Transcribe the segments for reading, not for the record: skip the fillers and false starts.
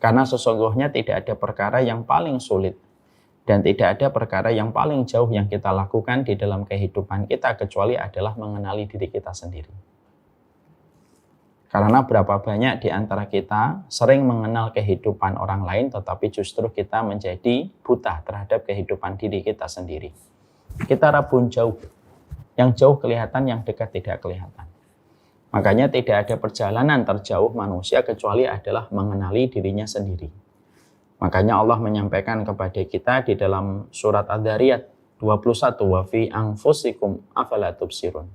Karena sesungguhnya tidak ada perkara yang paling sulit dan tidak ada perkara yang paling jauh yang kita lakukan di dalam kehidupan kita kecuali adalah mengenali diri kita sendiri. Karena berapa banyak di antara kita sering mengenal kehidupan orang lain tetapi justru kita menjadi buta terhadap kehidupan diri kita sendiri. Kita rabun jauh, yang jauh kelihatan, yang dekat tidak kelihatan. Makanya tidak ada perjalanan terjauh manusia kecuali adalah mengenali dirinya sendiri. Makanya Allah menyampaikan kepada kita di dalam surat Ad-Dzariyat 21, wa fi anfusikum afala tubsirun.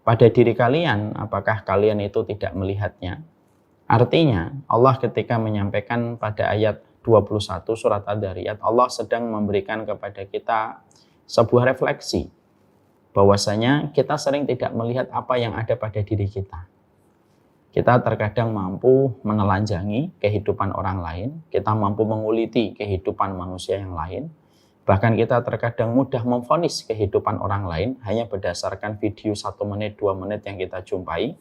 Pada diri kalian, apakah kalian itu tidak melihatnya? Artinya, Allah ketika menyampaikan pada ayat 21 surat Ad-Dzariyat, Allah sedang memberikan kepada kita sebuah refleksi bahwasanya kita sering tidak melihat apa yang ada pada diri kita. Kita terkadang mampu menelanjangi kehidupan orang lain, kita mampu menguliti kehidupan manusia yang lain, bahkan kita terkadang mudah memvonis kehidupan orang lain hanya berdasarkan video 1 menit, 2 menit yang kita jumpai.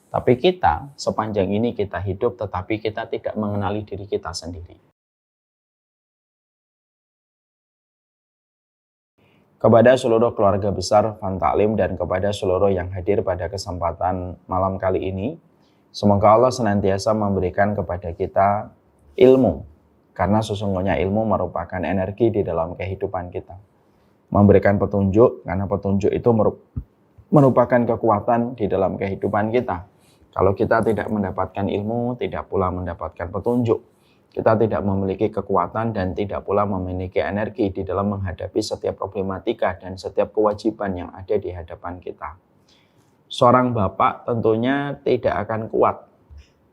Tapi kita, sepanjang ini kita hidup, tetapi kita tidak mengenali diri kita sendiri. Kepada seluruh keluarga besar Fantaklim dan kepada seluruh yang hadir pada kesempatan malam kali ini, semoga Allah senantiasa memberikan kepada kita ilmu, karena sesungguhnya ilmu merupakan energi di dalam kehidupan kita. Memberikan petunjuk, karena petunjuk itu merupakan kekuatan di dalam kehidupan kita. Kalau kita tidak mendapatkan ilmu, tidak pula mendapatkan petunjuk. Kita tidak memiliki kekuatan dan tidak pula memiliki energi di dalam menghadapi setiap problematika dan setiap kewajiban yang ada di hadapan kita. Seorang bapak tentunya tidak akan kuat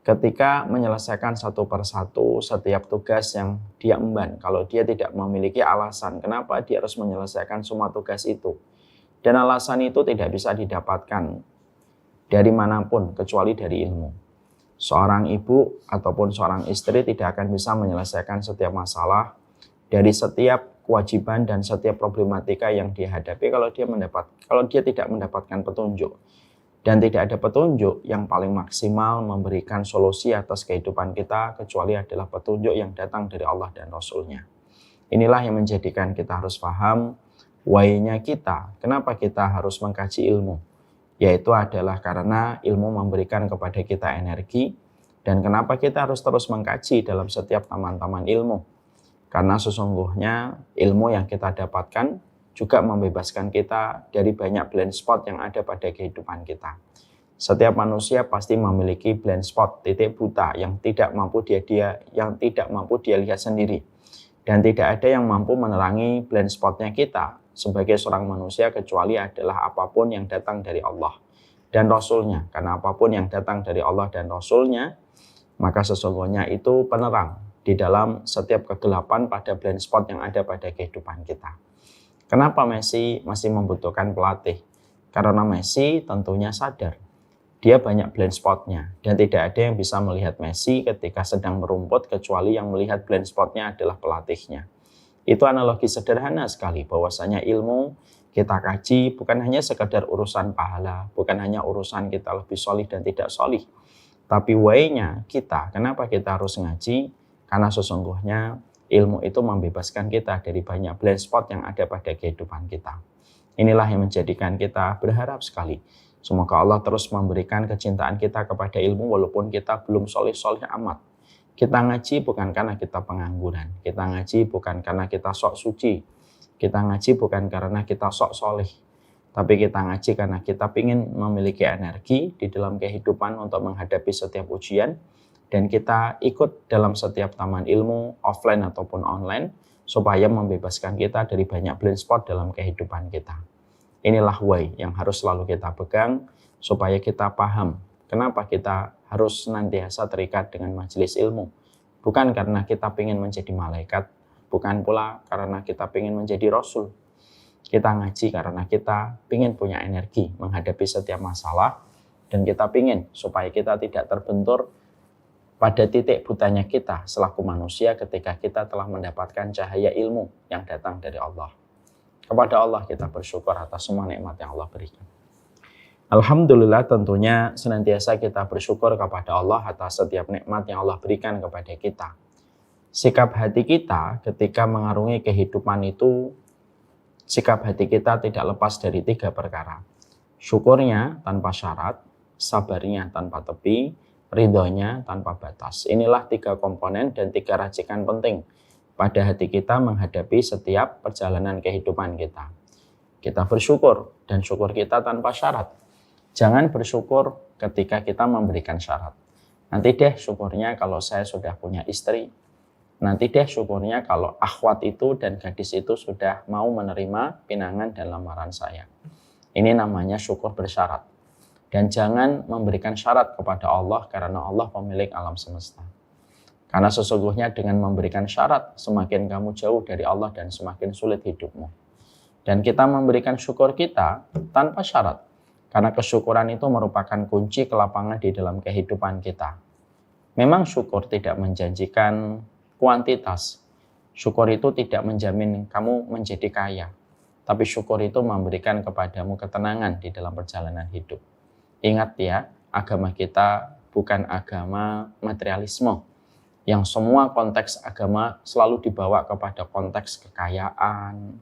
ketika menyelesaikan satu persatu setiap tugas yang dia emban. Kalau dia tidak memiliki alasan kenapa dia harus menyelesaikan semua tugas itu. Dan alasan itu tidak bisa didapatkan dari manapun kecuali dari ilmu. Seorang ibu ataupun seorang istri tidak akan bisa menyelesaikan setiap masalah dari setiap kewajiban dan setiap problematika yang dihadapi kalau dia tidak mendapatkan petunjuk. Dan tidak ada petunjuk yang paling maksimal memberikan solusi atas kehidupan kita kecuali adalah petunjuk yang datang dari Allah dan Rasul-Nya. Inilah yang menjadikan kita harus paham why-nya kita, kenapa kita harus mengkaji ilmu. Yaitu adalah karena ilmu memberikan kepada kita energi, dan kenapa kita harus terus mengkaji dalam setiap taman-taman ilmu. Karena sesungguhnya ilmu yang kita dapatkan juga membebaskan kita dari banyak blind spot yang ada pada kehidupan kita. Setiap manusia pasti memiliki blind spot, titik buta yang tidak mampu dia lihat sendiri. Dan tidak ada yang mampu menerangi blind spotnya kita sebagai seorang manusia kecuali adalah apapun yang datang dari Allah dan Rasul-Nya. Karena apapun yang datang dari Allah dan Rasul-Nya, maka sesungguhnya itu penerang di dalam setiap kegelapan pada blind spot yang ada pada kehidupan kita. Kenapa Messi masih membutuhkan pelatih? Karena Messi tentunya sadar dia banyak blind spotnya dan tidak ada yang bisa melihat Messi ketika sedang merumput kecuali yang melihat blind spotnya adalah pelatihnya. Itu analogi sederhana sekali bahwasanya ilmu kita kaji bukan hanya sekedar urusan pahala, bukan hanya urusan kita lebih solih dan tidak solih. Tapi why-nya kita, kenapa kita harus ngaji? Karena sesungguhnya ilmu itu membebaskan kita dari banyak blind spot yang ada pada kehidupan kita. Inilah yang menjadikan kita berharap sekali. Semoga Allah terus memberikan kecintaan kita kepada ilmu walaupun kita belum solih-solih amat. Kita ngaji bukan karena kita pengangguran. Kita ngaji bukan karena kita sok suci. Kita ngaji bukan karena kita sok soleh. Tapi kita ngaji karena kita ingin memiliki energi di dalam kehidupan untuk menghadapi setiap ujian. Dan kita ikut dalam setiap taman ilmu, offline ataupun online, supaya membebaskan kita dari banyak blind spot dalam kehidupan kita. Inilah why yang harus selalu kita pegang, supaya kita paham kenapa kita harus senantiasa terikat dengan majelis ilmu. Bukan karena kita ingin menjadi malaikat, bukan pula karena kita ingin menjadi rasul. Kita ngaji karena kita ingin punya energi menghadapi setiap masalah, dan kita ingin supaya kita tidak terbentur pada titik butanya kita selaku manusia ketika kita telah mendapatkan cahaya ilmu yang datang dari Allah. Kepada Allah kita bersyukur atas semua nikmat yang Allah berikan. Alhamdulillah tentunya senantiasa kita bersyukur kepada Allah atas setiap nikmat yang Allah berikan kepada kita. Sikap hati kita ketika mengarungi kehidupan itu, sikap hati kita tidak lepas dari 3 perkara. Syukurnya tanpa syarat, sabarnya tanpa tepi, ridhonya tanpa batas. Inilah 3 komponen dan 3 racikan penting pada hati kita menghadapi setiap perjalanan kehidupan kita. Kita bersyukur, dan syukur kita tanpa syarat. Jangan bersyukur ketika kita memberikan syarat. Nanti deh syukurnya kalau saya sudah punya istri. Nanti deh syukurnya kalau akhwat itu dan gadis itu sudah mau menerima pinangan dan lamaran saya. Ini namanya syukur bersyarat. Dan jangan memberikan syarat kepada Allah karena Allah pemilik alam semesta. Karena sesungguhnya dengan memberikan syarat, semakin kamu jauh dari Allah dan semakin sulit hidupmu. Dan kita memberikan syukur kita tanpa syarat. Karena kesyukuran itu merupakan kunci kelapangan di dalam kehidupan kita. Memang syukur tidak menjanjikan kuantitas. Syukur itu tidak menjamin kamu menjadi kaya. Tapi syukur itu memberikan kepadamu ketenangan di dalam perjalanan hidup. Ingat ya, agama kita bukan agama materialisme. Yang semua konteks agama selalu dibawa kepada konteks kekayaan.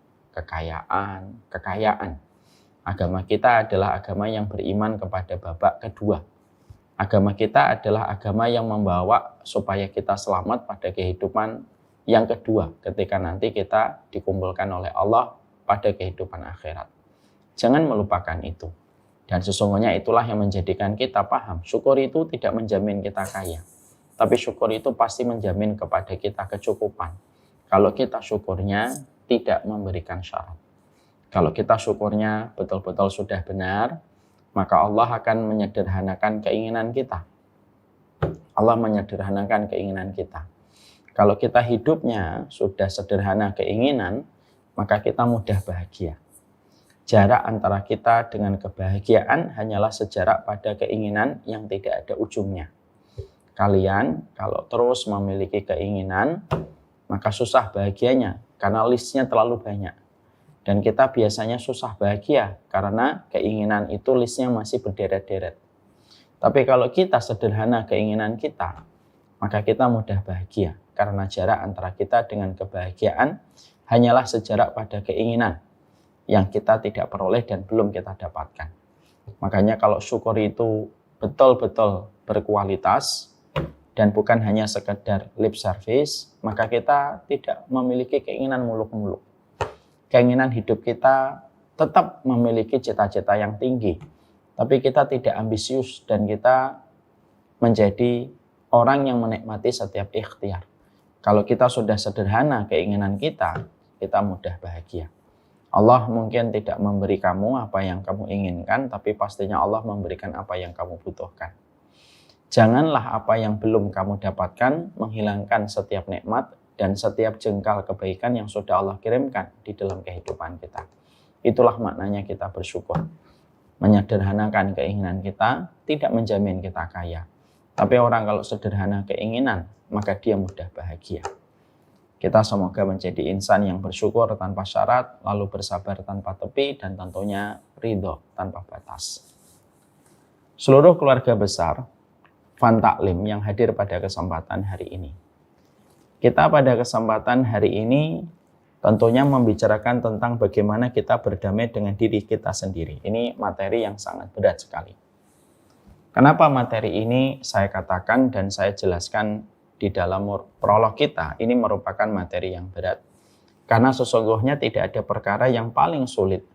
Agama kita adalah agama yang beriman kepada babak kedua. Agama kita adalah agama yang membawa supaya kita selamat pada kehidupan yang kedua ketika nanti kita dikumpulkan oleh Allah pada kehidupan akhirat. Jangan melupakan itu. Dan sesungguhnya itulah yang menjadikan kita paham. Syukur itu tidak menjamin kita kaya. Tapi syukur itu pasti menjamin kepada kita kecukupan. Kalau kita syukurnya tidak memberikan syarat. Kalau kita syukurnya betul-betul sudah benar, maka Allah akan menyederhanakan keinginan kita. Allah menyederhanakan keinginan kita. Kalau kita hidupnya sudah sederhana keinginan, maka kita mudah bahagia. Jarak antara kita dengan kebahagiaan hanyalah sejarak pada keinginan yang tidak ada ujungnya. Kalian kalau terus memiliki keinginan, maka susah bahagianya karena listnya terlalu banyak. Dan kita biasanya susah bahagia karena keinginan itu listnya masih berderet-deret. Tapi kalau kita sederhana keinginan kita, maka kita mudah bahagia. Karena jarak antara kita dengan kebahagiaan hanyalah sejarak pada keinginan yang kita tidak peroleh dan belum kita dapatkan. Makanya kalau syukur itu betul-betul berkualitas, dan bukan hanya sekedar lip service, maka kita tidak memiliki keinginan muluk-muluk. Keinginan hidup kita tetap memiliki cita-cita yang tinggi, tapi kita tidak ambisius dan kita menjadi orang yang menikmati setiap ikhtiar. Kalau kita sudah sederhana keinginan kita mudah bahagia. Allah mungkin tidak memberi kamu apa yang kamu inginkan, tapi pastinya Allah memberikan apa yang kamu butuhkan. Janganlah apa yang belum kamu dapatkan menghilangkan setiap nikmat dan setiap jengkal kebaikan yang sudah Allah kirimkan di dalam kehidupan kita. Itulah maknanya kita bersyukur. Menyederhanakan keinginan kita tidak menjamin kita kaya. Tapi orang kalau sederhana keinginan, maka dia mudah bahagia. Kita semoga menjadi insan yang bersyukur tanpa syarat, lalu bersabar tanpa tepi, dan tentunya ridho tanpa batas. Seluruh keluarga besar Fan Taklim yang hadir pada kesempatan hari ini. Kita pada kesempatan hari ini tentunya membicarakan tentang bagaimana kita berdamai dengan diri kita sendiri. Ini materi yang sangat berat sekali. Kenapa materi ini saya katakan dan saya jelaskan di dalam prolog kita, ini merupakan materi yang berat. Karena sesungguhnya tidak ada perkara yang paling sulit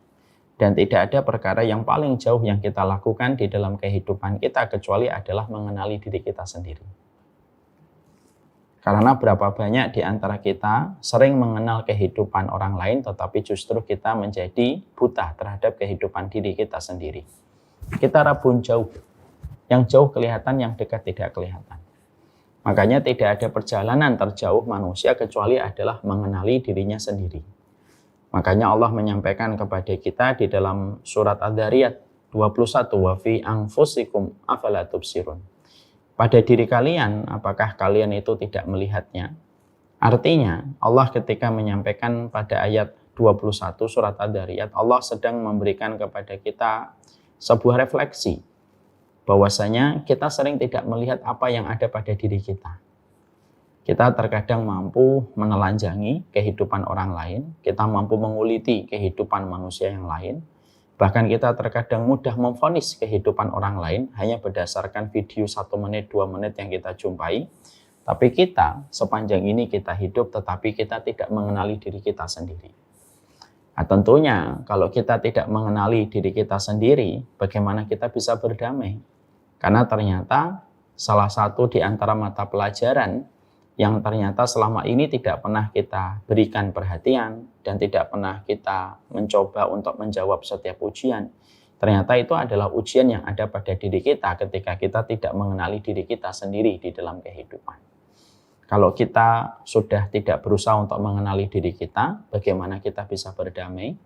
dan tidak ada perkara yang paling jauh yang kita lakukan di dalam kehidupan kita kecuali adalah mengenali diri kita sendiri. Karena berapa banyak di antara kita sering mengenal kehidupan orang lain tetapi justru kita menjadi buta terhadap kehidupan diri kita sendiri. Kita rabun jauh. Yang jauh kelihatan, yang dekat tidak kelihatan. Makanya tidak ada perjalanan terjauh manusia kecuali adalah mengenali dirinya sendiri. Makanya Allah menyampaikan kepada kita di dalam surat Ad-Dariyat 21, wa fi anfusikum afala tubsirun. Pada diri kalian, apakah kalian itu tidak melihatnya? Artinya, Allah ketika menyampaikan pada ayat 21 surat Ad-Dariyat, Allah sedang memberikan kepada kita sebuah refleksi bahwasanya kita sering tidak melihat apa yang ada pada diri kita. Kita terkadang mampu menelanjangi kehidupan orang lain, kita mampu menguliti kehidupan manusia yang lain, bahkan kita terkadang mudah memvonis kehidupan orang lain hanya berdasarkan video 1 menit, 2 menit yang kita jumpai. Tapi kita, sepanjang ini kita hidup, tetapi kita tidak mengenali diri kita sendiri. Nah, tentunya kalau kita tidak mengenali diri kita sendiri, bagaimana kita bisa berdamai? Karena ternyata salah satu di antara mata pelajaran yang ternyata selama ini tidak pernah kita berikan perhatian dan tidak pernah kita mencoba untuk menjawab setiap ujian. Ternyata itu adalah ujian yang ada pada diri kita ketika kita tidak mengenali diri kita sendiri di dalam kehidupan. Kalau kita sudah tidak berusaha untuk mengenali diri kita, bagaimana kita bisa berdamai?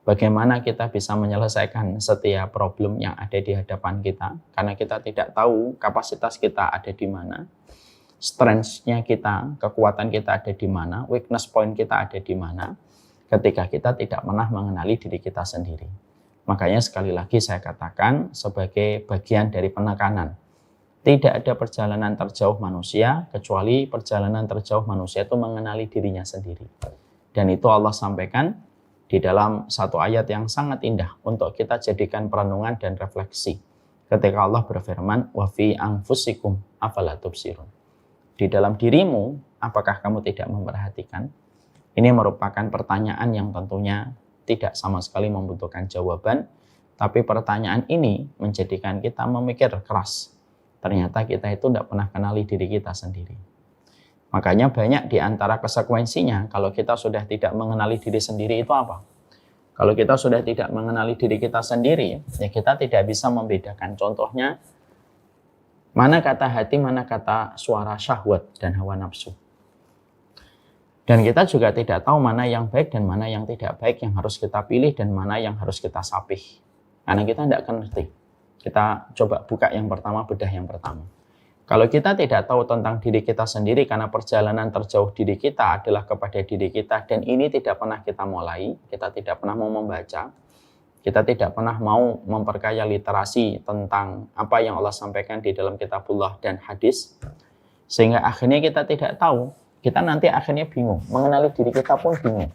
Bagaimana kita bisa menyelesaikan setiap problem yang ada di hadapan kita? Karena kita tidak tahu kapasitas kita ada di mana. Strength-nya kita, kekuatan kita ada di mana, weakness point kita ada di mana, ketika kita tidak pernah mengenali diri kita sendiri. Makanya sekali lagi saya katakan sebagai bagian dari penekanan, tidak ada perjalanan terjauh manusia, kecuali perjalanan terjauh manusia itu mengenali dirinya sendiri. Dan itu Allah sampaikan di dalam satu ayat yang sangat indah untuk kita jadikan perenungan dan refleksi. Ketika Allah berfirman, wa fi anfusikum afala tubsirun. Di dalam dirimu, apakah kamu tidak memperhatikan? Ini merupakan pertanyaan yang tentunya tidak sama sekali membutuhkan jawaban, tapi pertanyaan ini menjadikan kita memikir keras. Ternyata kita itu tidak pernah kenali diri kita sendiri. Makanya banyak di antara konsekuensinya, kalau kita sudah tidak mengenali diri sendiri itu apa? Kalau kita sudah tidak mengenali diri kita sendiri, ya kita tidak bisa membedakan. Contohnya, mana kata hati, mana kata suara syahwat dan hawa nafsu. Dan kita juga tidak tahu mana yang baik dan mana yang tidak baik yang harus kita pilih dan mana yang harus kita sapih. Karena kita tidak ngerti. Kita coba buka yang pertama, bedah yang pertama. Kalau kita tidak tahu tentang diri kita sendiri karena perjalanan terjauh diri kita adalah kepada diri kita dan ini tidak pernah kita mulai, kita tidak pernah mau membaca, kita tidak pernah mau memperkaya literasi tentang apa yang Allah sampaikan di dalam kitabullah dan hadis. Sehingga akhirnya kita tidak tahu. Kita nanti akhirnya bingung. Mengenali diri kita pun bingung.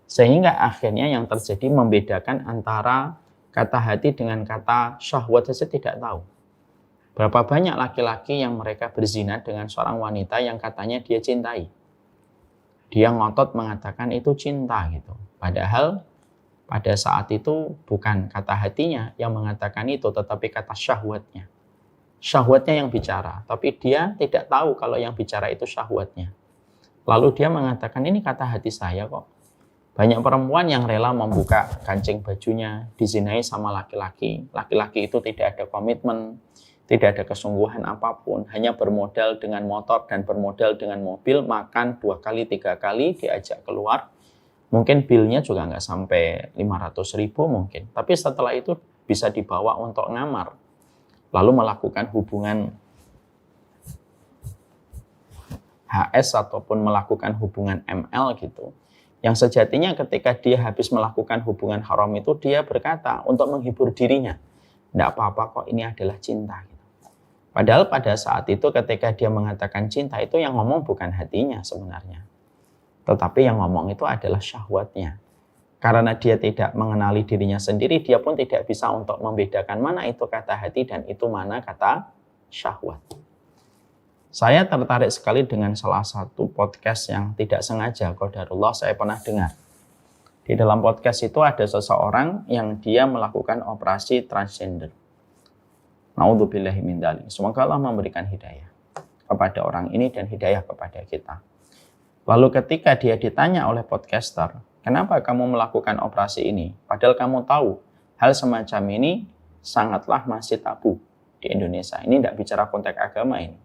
Sehingga akhirnya yang terjadi membedakan antara kata hati dengan kata syahwat saja tidak tahu. Berapa banyak laki-laki yang mereka berzina dengan seorang wanita yang katanya dia cintai. Dia ngotot mengatakan itu cinta gitu. Padahal pada saat itu bukan kata hatinya yang mengatakan itu, tetapi kata syahwatnya. Syahwatnya yang bicara, tapi dia tidak tahu kalau yang bicara itu syahwatnya. Lalu dia mengatakan, ini kata hati saya kok. Banyak perempuan yang rela membuka kancing bajunya, dizinai sama laki-laki. Laki-laki itu tidak ada komitmen, tidak ada kesungguhan apapun, hanya bermodal dengan motor dan bermodal dengan mobil, makan 2 kali, 3 kali, diajak keluar. Mungkin bilnya juga nggak sampai 500.000 mungkin. Tapi setelah itu bisa dibawa untuk ngamar. Lalu melakukan hubungan HS ataupun melakukan hubungan ML gitu. Yang sejatinya ketika dia habis melakukan hubungan haram itu, dia berkata untuk menghibur dirinya. Nggak apa-apa kok, ini adalah cinta. Gitu. Padahal pada saat itu ketika dia mengatakan cinta itu yang ngomong bukan hatinya sebenarnya. Tetapi yang ngomong itu adalah syahwatnya. Karena dia tidak mengenali dirinya sendiri, dia pun tidak bisa untuk membedakan mana itu kata hati dan itu mana kata syahwat. Saya tertarik sekali dengan salah satu podcast yang tidak sengaja, qadarullah, saya pernah dengar. Di dalam podcast itu ada seseorang yang dia melakukan operasi transgender. Naudzubillahi min dzalik. Semoga Allah memberikan hidayah kepada orang ini dan hidayah kepada kita. Lalu ketika dia ditanya oleh podcaster, kenapa kamu melakukan operasi ini? Padahal kamu tahu hal semacam ini sangatlah masih tabu di Indonesia. Ini tidak bicara konteks agama ini.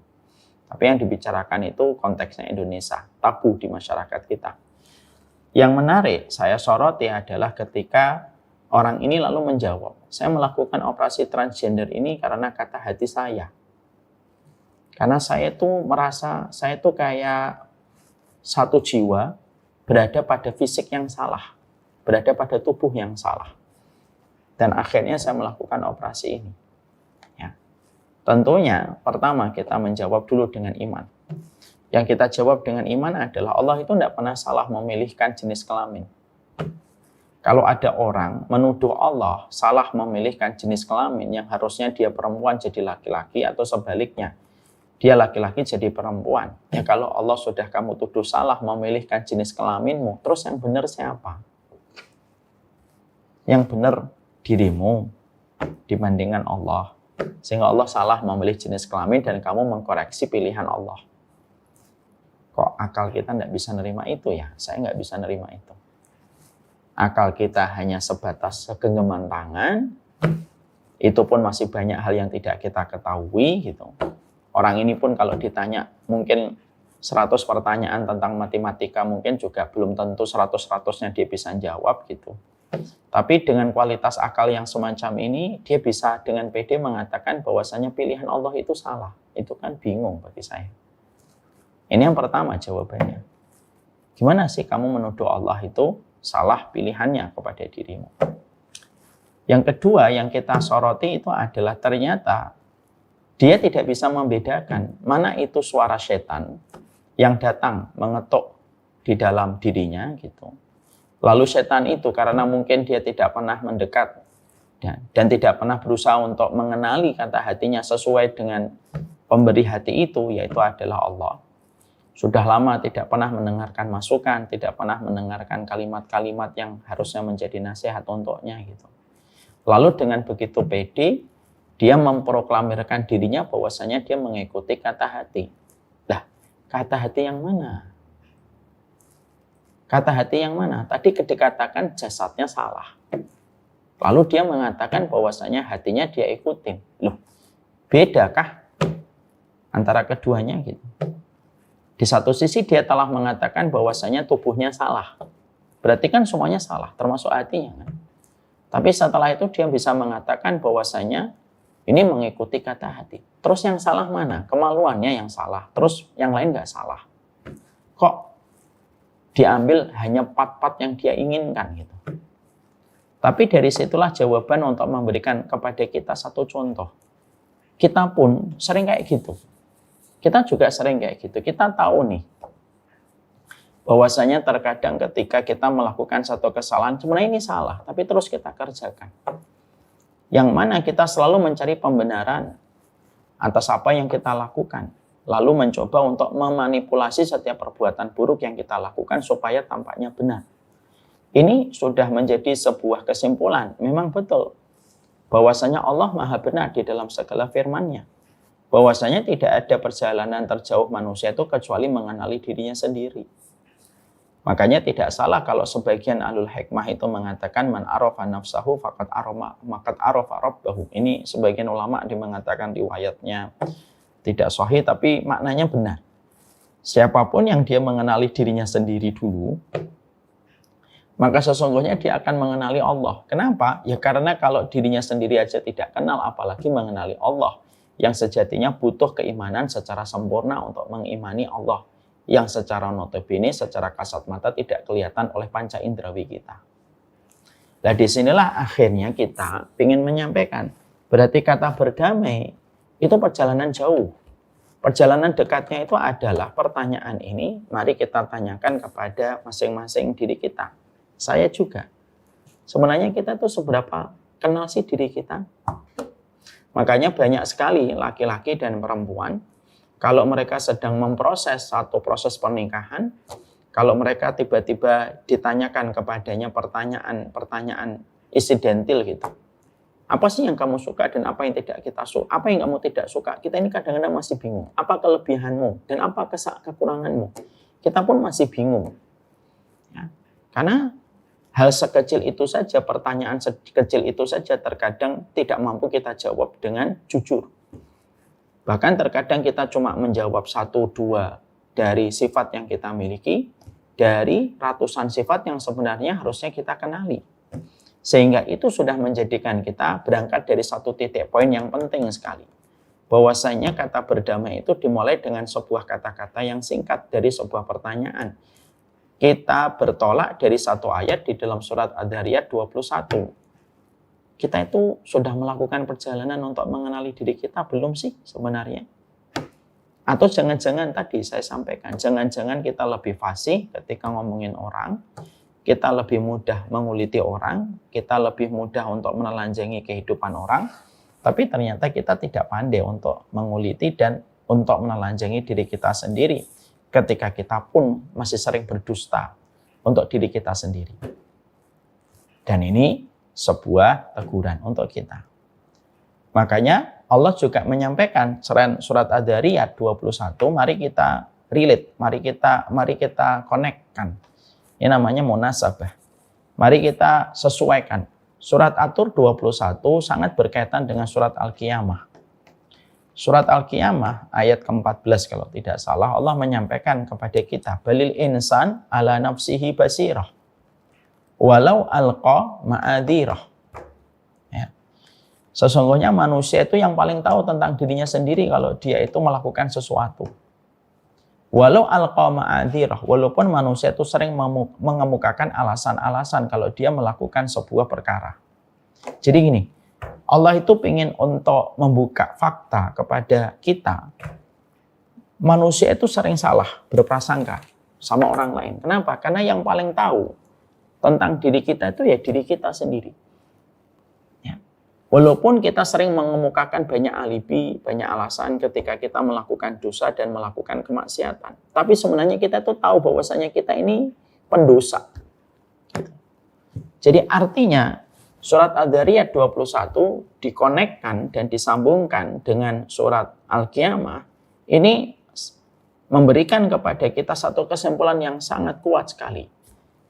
Tapi yang dibicarakan itu konteksnya Indonesia, tabu di masyarakat kita. Yang menarik saya soroti adalah ketika orang ini lalu menjawab, saya melakukan operasi transgender ini karena kata hati saya. Karena saya tuh merasa, saya tuh kayak satu jiwa berada pada fisik yang salah, berada pada tubuh yang salah. Dan akhirnya saya melakukan operasi ini. Ya. Tentunya pertama kita menjawab dulu dengan iman. Yang kita jawab dengan iman adalah Allah itu tidak pernah salah memilihkan jenis kelamin. Kalau ada orang menuduh Allah salah memilihkan jenis kelamin yang harusnya dia perempuan jadi laki-laki atau sebaliknya, dia laki-laki jadi perempuan. Ya kalau Allah sudah kamu tuduh salah memilihkan jenis kelaminmu, terus yang benar siapa? Yang benar dirimu dibandingkan Allah. Sehingga Allah salah memilih jenis kelamin dan kamu mengkoreksi pilihan Allah. Kok akal kita tidak bisa nerima itu ya? Saya nggak bisa nerima itu. Akal kita hanya sebatas segenggaman tangan, itu pun masih banyak hal yang tidak kita ketahui gitu. Orang ini pun kalau ditanya mungkin 100 pertanyaan tentang matematika mungkin juga belum tentu 100-100-nya dia bisa jawab gitu. Tapi dengan kualitas akal yang semacam ini, dia bisa dengan pede mengatakan bahwasanya pilihan Allah itu salah. Itu kan bingung bagi saya. Ini yang pertama jawabannya. Gimana sih kamu menuduh Allah itu salah pilihannya kepada dirimu? Yang kedua yang kita soroti itu adalah ternyata dia tidak bisa membedakan mana itu suara setan yang datang mengetuk di dalam dirinya gitu. Lalu setan itu karena mungkin dia tidak pernah mendekat dan tidak pernah berusaha untuk mengenali kata hatinya sesuai dengan pemberi hati itu, yaitu adalah Allah. Sudah lama tidak pernah mendengarkan masukan, tidak pernah mendengarkan kalimat-kalimat yang harusnya menjadi nasihat untuknya gitu. Lalu dengan begitu pede, dia memproklamirkan dirinya bahwasanya dia mengikuti kata hati. Lah, kata hati yang mana? Kata hati yang mana? Tadi dikatakan jasadnya salah. Lalu dia mengatakan bahwasanya hatinya dia ikutin. Loh, bedakah antara keduanya gitu? Di satu sisi dia telah mengatakan bahwasanya tubuhnya salah. Berarti kan semuanya salah, termasuk hatinya kan? Tapi setelah itu dia bisa mengatakan bahwasanya ini mengikuti kata hati. Terus yang salah mana? Kemaluannya yang salah. Terus yang lain nggak salah. Kok diambil hanya part-part yang dia inginkan gitu? Tapi dari situlah jawaban untuk memberikan kepada kita satu contoh. Kita pun sering kayak gitu. Kita juga sering kayak gitu. Kita tahu nih bahwasanya terkadang ketika kita melakukan satu kesalahan, sebenarnya ini salah, tapi terus kita kerjakan. Yang mana kita selalu mencari pembenaran atas apa yang kita lakukan. Lalu mencoba untuk memanipulasi setiap perbuatan buruk yang kita lakukan supaya tampaknya benar. Ini sudah menjadi sebuah kesimpulan. Memang betul bahwasanya Allah Maha benar di dalam segala firman-Nya. Bahwasanya tidak ada perjalanan terjauh manusia itu kecuali mengenali dirinya sendiri. Makanya tidak salah kalau sebagian ahlul hikmah itu mengatakan man arafa nafsahu faqad arafa rabbahu. Ini sebagian ulama mengatakan riwayatnya tidak sahih tapi maknanya benar. Siapapun yang dia mengenali dirinya sendiri dulu, maka sesungguhnya dia akan mengenali Allah. Kenapa? Ya karena kalau dirinya sendiri aja tidak kenal, apalagi mengenali Allah. Yang sejatinya butuh keimanan secara sempurna untuk mengimani Allah. Yang secara notabene, secara kasat mata tidak kelihatan oleh panca indrawi kita. Nah disinilah akhirnya kita ingin menyampaikan. Berarti kata berdamai itu perjalanan jauh. Perjalanan dekatnya itu adalah pertanyaan ini. Mari kita tanyakan kepada masing-masing diri kita. Saya juga. Sebenarnya kita tuh seberapa kenal sih diri kita? Makanya banyak sekali laki-laki dan perempuan, kalau mereka sedang memproses satu proses pernikahan, kalau mereka tiba-tiba ditanyakan kepadanya pertanyaan insidentil gitu. Apa sih yang kamu suka dan apa yang tidak kita suka? Apa yang kamu tidak suka? Kita ini kadang-kadang masih bingung. Apa kelebihanmu dan apa kekuranganmu? Kita pun masih bingung. Ya. Karena hal sekecil itu saja, pertanyaan sekecil itu saja terkadang tidak mampu kita jawab dengan jujur. Bahkan terkadang kita cuma menjawab 1-2 dari sifat yang kita miliki, dari ratusan sifat yang sebenarnya harusnya kita kenali. Sehingga itu sudah menjadikan kita berangkat dari satu titik poin yang penting sekali. Bahwasanya kata berdamai itu dimulai dengan sebuah kata-kata yang singkat dari sebuah pertanyaan. Kita bertolak dari satu ayat di dalam surat Ad-Dhariyat 21. Kita itu sudah melakukan perjalanan untuk mengenali diri kita, belum sih sebenarnya? Atau jangan-jangan tadi saya sampaikan, jangan-jangan kita lebih fasih ketika ngomongin orang, kita lebih mudah menguliti orang, kita lebih mudah untuk menelanjangi kehidupan orang, tapi ternyata kita tidak pandai untuk menguliti dan untuk menelanjangi diri kita sendiri ketika kita pun masih sering berdusta untuk diri kita sendiri. Dan ini sebuah teguran untuk kita. Makanya Allah juga menyampaikan surat Ad-Dzariyat 21, mari kita relate, mari kita konekkan. Ini namanya munasabah. Mari kita sesuaikan. Surat At-Tur 21 sangat berkaitan dengan surat Al-Qiyamah. Surat Al-Qiyamah ayat ke-14 kalau tidak salah, Allah menyampaikan kepada kita, balil insan ala nafsihi basirah walau alqa ma'adhirah. Ya. Sesungguhnya manusia itu yang paling tahu tentang dirinya sendiri kalau dia itu melakukan sesuatu. Walau alqa ma'adhirah, walaupun manusia itu sering mengemukakan alasan-alasan kalau dia melakukan sebuah perkara. Jadi gini, Allah itu ingin untuk membuka fakta kepada kita. Manusia itu sering salah berprasangka sama orang lain. Kenapa? Karena yang paling tahu tentang diri kita itu ya diri kita sendiri. Ya. Walaupun kita sering mengemukakan banyak alibi, banyak alasan ketika kita melakukan dosa dan melakukan kemaksiatan. Tapi sebenarnya kita tuh tahu bahwasanya kita ini pendosa. Jadi artinya surat Ad-Dzariyat 21 dikonekkan dan disambungkan dengan surat Al-Qiyamah. Ini memberikan kepada kita satu kesimpulan yang sangat kuat sekali.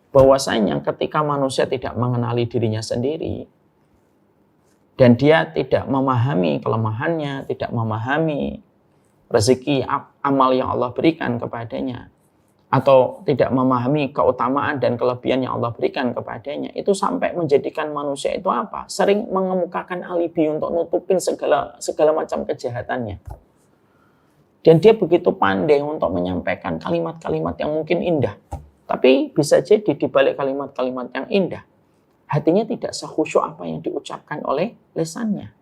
Bahwasanya ketika manusia tidak mengenali dirinya sendiri, dan dia tidak memahami kelemahannya, tidak memahami rezeki amal yang Allah berikan kepadanya, atau tidak memahami keutamaan dan kelebihan yang Allah berikan kepadanya, itu sampai menjadikan manusia itu apa? Sering mengemukakan alibi untuk nutupin segala macam kejahatannya. Dan dia begitu pandai untuk menyampaikan kalimat-kalimat yang mungkin indah. Tapi bisa jadi di balik kalimat-kalimat yang indah, hatinya tidak sekhusyuk apa yang diucapkan oleh lisannya.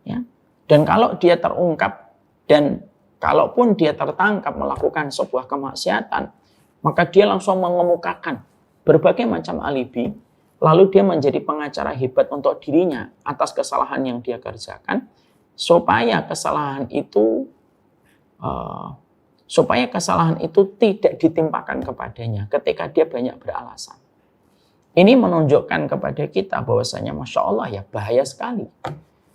Ya. Dan kalau dia terungkap dan kalaupun dia tertangkap melakukan sebuah kemaksiatan, maka dia langsung mengemukakan berbagai macam alibi, lalu dia menjadi pengacara hebat untuk dirinya atas kesalahan yang dia kerjakan, supaya kesalahan itu tidak ditimpakan kepadanya ketika dia banyak beralasan. Ini menunjukkan kepada kita bahwasanya Masya Allah ya bahaya sekali.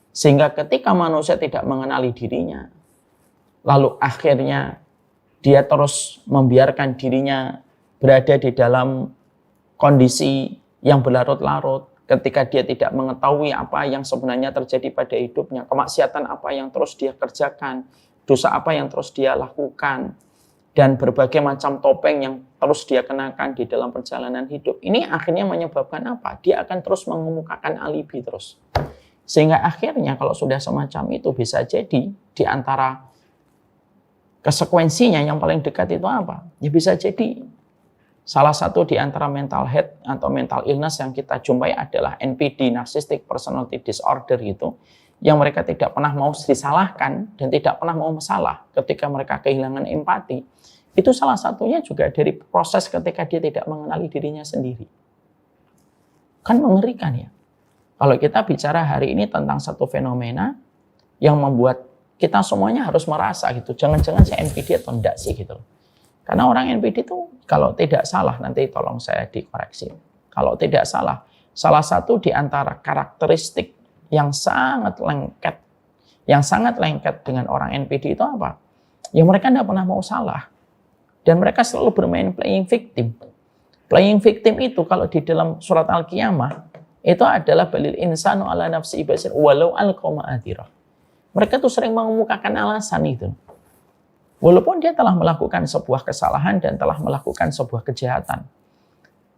Sehingga ketika manusia tidak mengenali dirinya, lalu akhirnya dia terus membiarkan dirinya berada di dalam kondisi yang berlarut-larut. Ketika dia tidak mengetahui apa yang sebenarnya terjadi pada hidupnya. Kemaksiatan apa yang terus dia kerjakan. Dosa apa yang terus dia lakukan. Dan berbagai macam topeng yang terus dia kenakan di dalam perjalanan hidup. Ini akhirnya menyebabkan apa? Dia akan terus mengemukakan alibi terus. Sehingga akhirnya kalau sudah semacam itu bisa jadi di antara konsekuensinya yang paling dekat itu apa? Ya bisa jadi salah satu di antara mental health atau mental illness yang kita jumpai adalah NPD, Narcissistic Personality Disorder gitu, yang mereka tidak pernah mau disalahkan dan tidak pernah mau masalah ketika mereka kehilangan empati. Itu salah satunya juga dari proses ketika dia tidak mengenali dirinya sendiri. Kan mengerikan ya. Kalau kita bicara hari ini tentang satu fenomena yang membuat kita semuanya harus merasa gitu, jangan-jangan saya NPD atau enggak sih gitu. Karena orang NPD itu kalau tidak salah, nanti tolong saya dikoreksi. Kalau tidak salah, salah satu di antara karakteristik yang sangat lengket dengan orang NPD itu apa? Ya mereka tidak pernah mau salah. Dan mereka selalu bermain playing victim. Playing victim itu kalau di dalam surat Al-Qiyamah, itu adalah balil insanu ala nafsi basir walau alqa ma'adhirah. Mereka tuh sering mengemukakan alasan itu. Walaupun dia telah melakukan sebuah kesalahan dan telah melakukan sebuah kejahatan.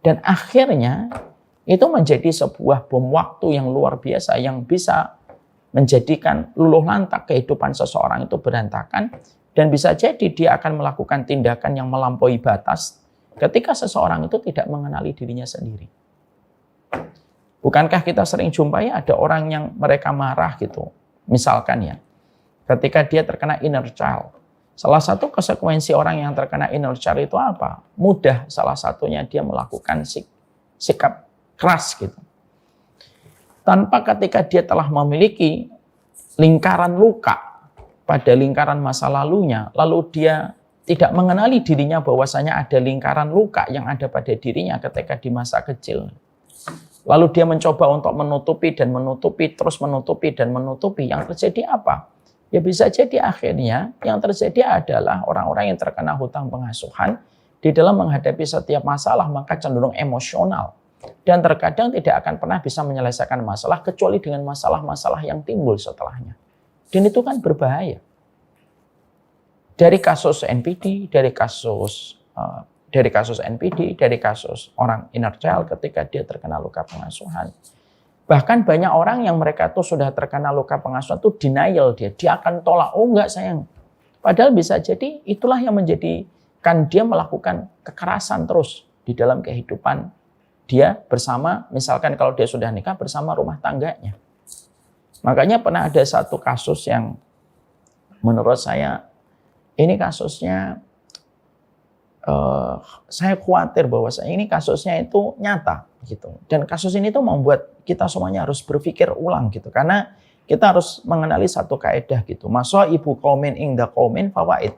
Dan akhirnya itu menjadi sebuah bom waktu yang luar biasa yang bisa menjadikan luluh lantak kehidupan seseorang itu berantakan. Dan bisa jadi dia akan melakukan tindakan yang melampaui batas ketika seseorang itu tidak mengenali dirinya sendiri. Bukankah kita sering jumpai ada orang yang mereka marah gitu. Misalkan ya, ketika dia terkena inner child. Salah satu konsekuensi orang yang terkena inner child itu apa? Mudah, salah satunya dia melakukan sikap keras gitu. Tanpa ketika dia telah memiliki lingkaran luka pada lingkaran masa lalunya, lalu dia tidak mengenali dirinya bahwasanya ada lingkaran luka yang ada pada dirinya ketika di masa kecil. Lalu dia mencoba untuk menutupi dan menutupi, terus menutupi dan menutupi. Yang terjadi apa? Ya bisa jadi akhirnya yang terjadi adalah orang-orang yang terkena hutang pengasuhan di dalam menghadapi setiap masalah maka cenderung emosional. Dan terkadang tidak akan pernah bisa menyelesaikan masalah kecuali dengan masalah-masalah yang timbul setelahnya. Dan itu kan berbahaya. Dari kasus NPD, dari kasus NPD, dari kasus orang inner child ketika dia terkena luka pengasuhan. Bahkan banyak orang yang mereka tuh sudah terkena luka pengasuhan tuh denial dia akan tolak, oh enggak sayang. Padahal bisa jadi itulah yang menjadikan dia melakukan kekerasan terus di dalam kehidupan dia bersama, misalkan kalau dia sudah nikah bersama rumah tangganya. Makanya pernah ada satu kasus yang menurut saya ini kasusnya saya khawatir bahwa ini kasusnya itu nyata gitu. Dan kasus ini tuh membuat kita semuanya harus berpikir ulang gitu. Karena kita harus mengenali satu kaidah gitu. Masaibu qaumin inda qaumin fawaid.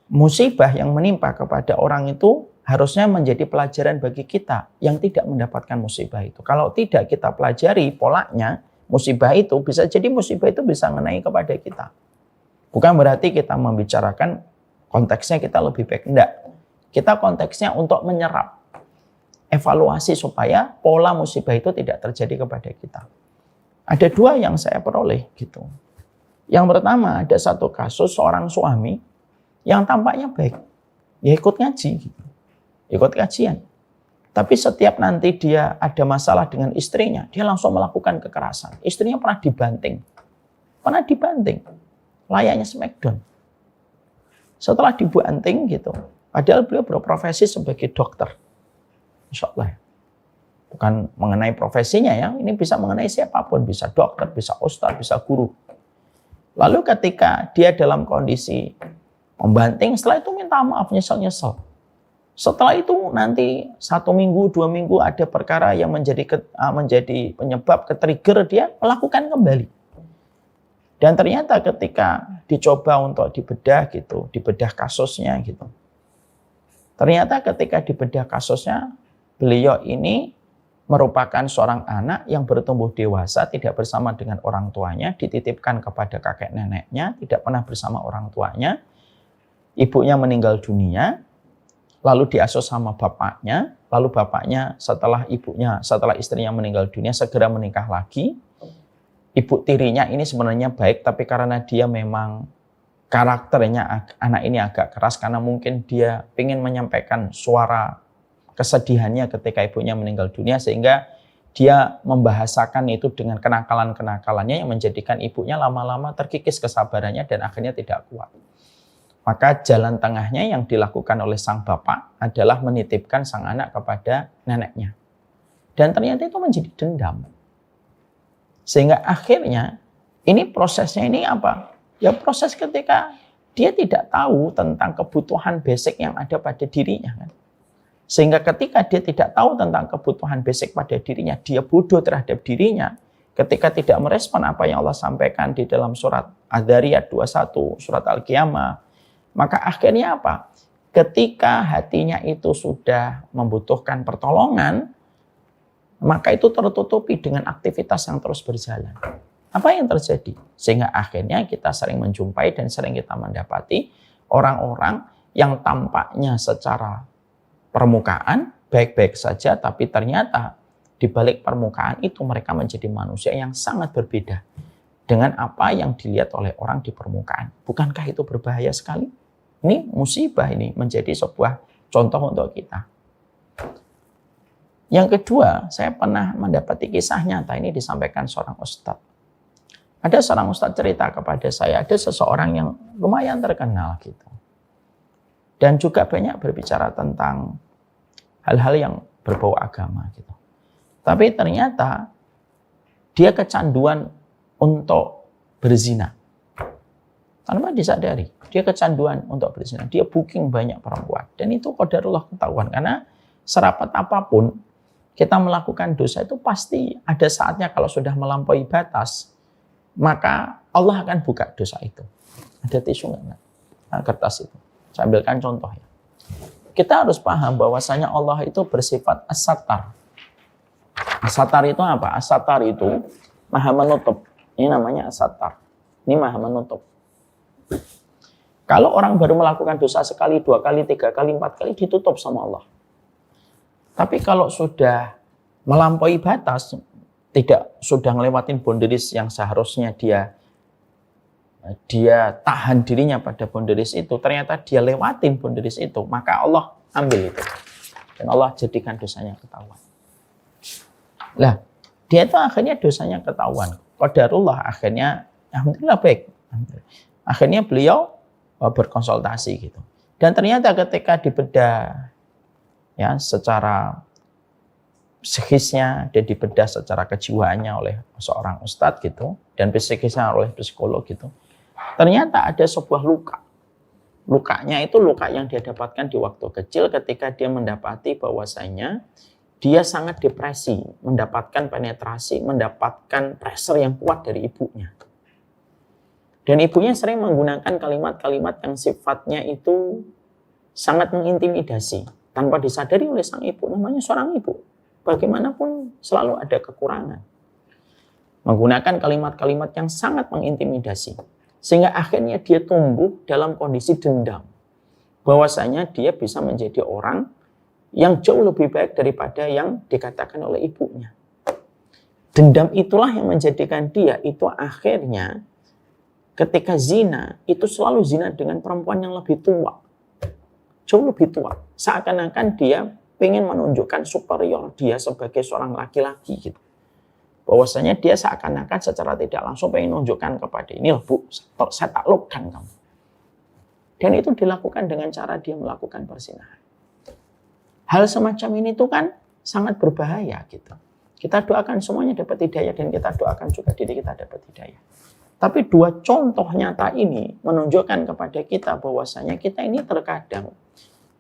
Musibah yang menimpa kepada orang itu harusnya menjadi pelajaran bagi kita yang tidak mendapatkan musibah itu. Kalau tidak kita pelajari polanya, musibah itu bisa jadi musibah itu bisa mengenai kepada kita. Bukan berarti kita membicarakan konteksnya kita lebih baik. Enggak. Kita konteksnya untuk menyerap. Evaluasi supaya pola musibah itu tidak terjadi kepada kita. Ada dua yang saya peroleh gitu. Yang pertama ada satu kasus seorang suami yang tampaknya baik. Ya ikut ngaji gitu. Ikut kajian. Tapi setiap nanti dia ada masalah dengan istrinya, dia langsung melakukan kekerasan. Istrinya pernah dibanting. Layaknya smackdown. Setelah dibanting gitu, padahal beliau berprofesi sebagai dokter. Insya Allah. Bukan mengenai profesinya ya, ini bisa mengenai siapapun. Bisa dokter, bisa ustadz, bisa guru. Lalu ketika dia dalam kondisi membanting, setelah itu minta maaf, nyesel. Setelah itu nanti 1 minggu, 2 minggu ada perkara yang menjadi penyebab ke-trigger dia melakukan kembali. Dan ternyata ketika dicoba untuk dibedah gitu, dibedah kasusnya gitu. Ternyata ketika dibedah kasusnya, beliau ini merupakan seorang anak yang bertumbuh dewasa, tidak bersama dengan orang tuanya, dititipkan kepada kakek neneknya, tidak pernah bersama orang tuanya. Ibunya meninggal dunia, lalu diasuh sama bapaknya, lalu bapaknya setelah istrinya meninggal dunia segera menikah lagi. Ibu tirinya ini sebenarnya baik, tapi karena dia memang karakternya anak ini agak keras, karena mungkin dia ingin menyampaikan suara kesedihannya ketika ibunya meninggal dunia, sehingga dia membahasakan itu dengan kenakalan-kenakalannya yang menjadikan ibunya lama-lama terkikis kesabarannya dan akhirnya tidak kuat. Maka jalan tengahnya yang dilakukan oleh sang bapak adalah menitipkan sang anak kepada neneknya. Dan ternyata itu menjadi dendam. Sehingga akhirnya ini prosesnya ini apa? Ya proses ketika dia tidak tahu tentang kebutuhan basic yang ada pada dirinya. Kan? Sehingga ketika dia tidak tahu tentang kebutuhan basic pada dirinya, dia bodoh terhadap dirinya. Ketika tidak merespon apa yang Allah sampaikan di dalam surat Adz-Dzariyat 21, surat Al-Qiyamah, maka akhirnya apa? Ketika hatinya itu sudah membutuhkan pertolongan, maka itu tertutupi dengan aktivitas yang terus berjalan. Apa yang terjadi? Sehingga akhirnya kita sering menjumpai dan sering kita mendapati orang-orang yang tampaknya secara permukaan baik-baik saja, tapi ternyata di balik permukaan itu mereka menjadi manusia yang sangat berbeda dengan apa yang dilihat oleh orang di permukaan. Bukankah itu berbahaya sekali? Ini musibah, ini menjadi sebuah contoh untuk kita. Yang kedua, saya pernah mendapati kisah nyata ini disampaikan seorang ustadz. Ada seorang ustadz cerita kepada saya, ada seseorang yang lumayan terkenal gitu. Dan juga banyak berbicara tentang hal-hal yang berbau agama gitu. Tapi ternyata dia kecanduan untuk berzina. Tanpa disadari, dia kecanduan untuk berzina. Dia booking banyak perempuan. Dan itu qadarullah ketahuan. Karena serapat apapun kita melakukan dosa itu pasti ada saatnya kalau sudah melampaui batas, maka Allah akan buka dosa itu. Ada tisu nggak? Nah, kertas itu. Saya ambilkan contoh ya. Kita harus paham bahwasanya Allah itu bersifat as-sattar. As-sattar itu apa? As-sattar itu maha menutup. Ini namanya as-sattar. Ini maha menutup. Kalau orang baru melakukan dosa sekali, 2 kali, 3 kali, 4 kali, ditutup sama Allah. Tapi kalau sudah melampaui batas, sudah ngelewatin boundaries yang seharusnya dia tahan dirinya pada boundaries itu, ternyata dia lewatin boundaries itu, maka Allah ambil itu. Dan Allah jadikan dosanya ketahuan. Lah, dia itu akhirnya dosanya ketahuan. Qadarullah akhirnya, alhamdulillah baik. Akhirnya beliau berkonsultasi gitu. Dan ternyata ketika dibedah ya secara psikisnya dan dibedah secara kejiwaannya oleh seorang ustadz gitu dan psikisnya oleh psikolog gitu, ternyata ada sebuah luka. Lukanya itu luka yang dia dapatkan di waktu kecil ketika dia mendapati bahwasanya dia sangat depresi, mendapatkan penetrasi, mendapatkan pressure yang kuat dari ibunya. Dan ibunya sering menggunakan kalimat-kalimat yang sifatnya itu sangat mengintimidasi. Tanpa disadari oleh sang ibu, namanya seorang ibu. Bagaimanapun selalu ada kekurangan. Menggunakan kalimat-kalimat yang sangat mengintimidasi. Sehingga akhirnya dia tumbuh dalam kondisi dendam. Bahwasanya dia bisa menjadi orang yang jauh lebih baik daripada yang dikatakan oleh ibunya. Dendam itulah yang menjadikan dia itu akhirnya ketika zina, itu selalu zina dengan perempuan yang lebih tua. Jauh lebih tua. Seakan-akan dia ingin menunjukkan superior dia sebagai seorang laki-laki gitu. Bahwasanya dia seakan-akan secara tidak langsung ingin menunjukkan kepada ini, Bu, saya taklukkan kamu. Dan itu dilakukan dengan cara dia melakukan perzinahan. Hal semacam ini tuh kan sangat berbahaya gitu. Kita doakan semuanya dapat hidayah dan kita doakan juga diri kita dapat hidayah. Tapi 2 contoh nyata ini menunjukkan kepada kita bahwasanya kita ini terkadang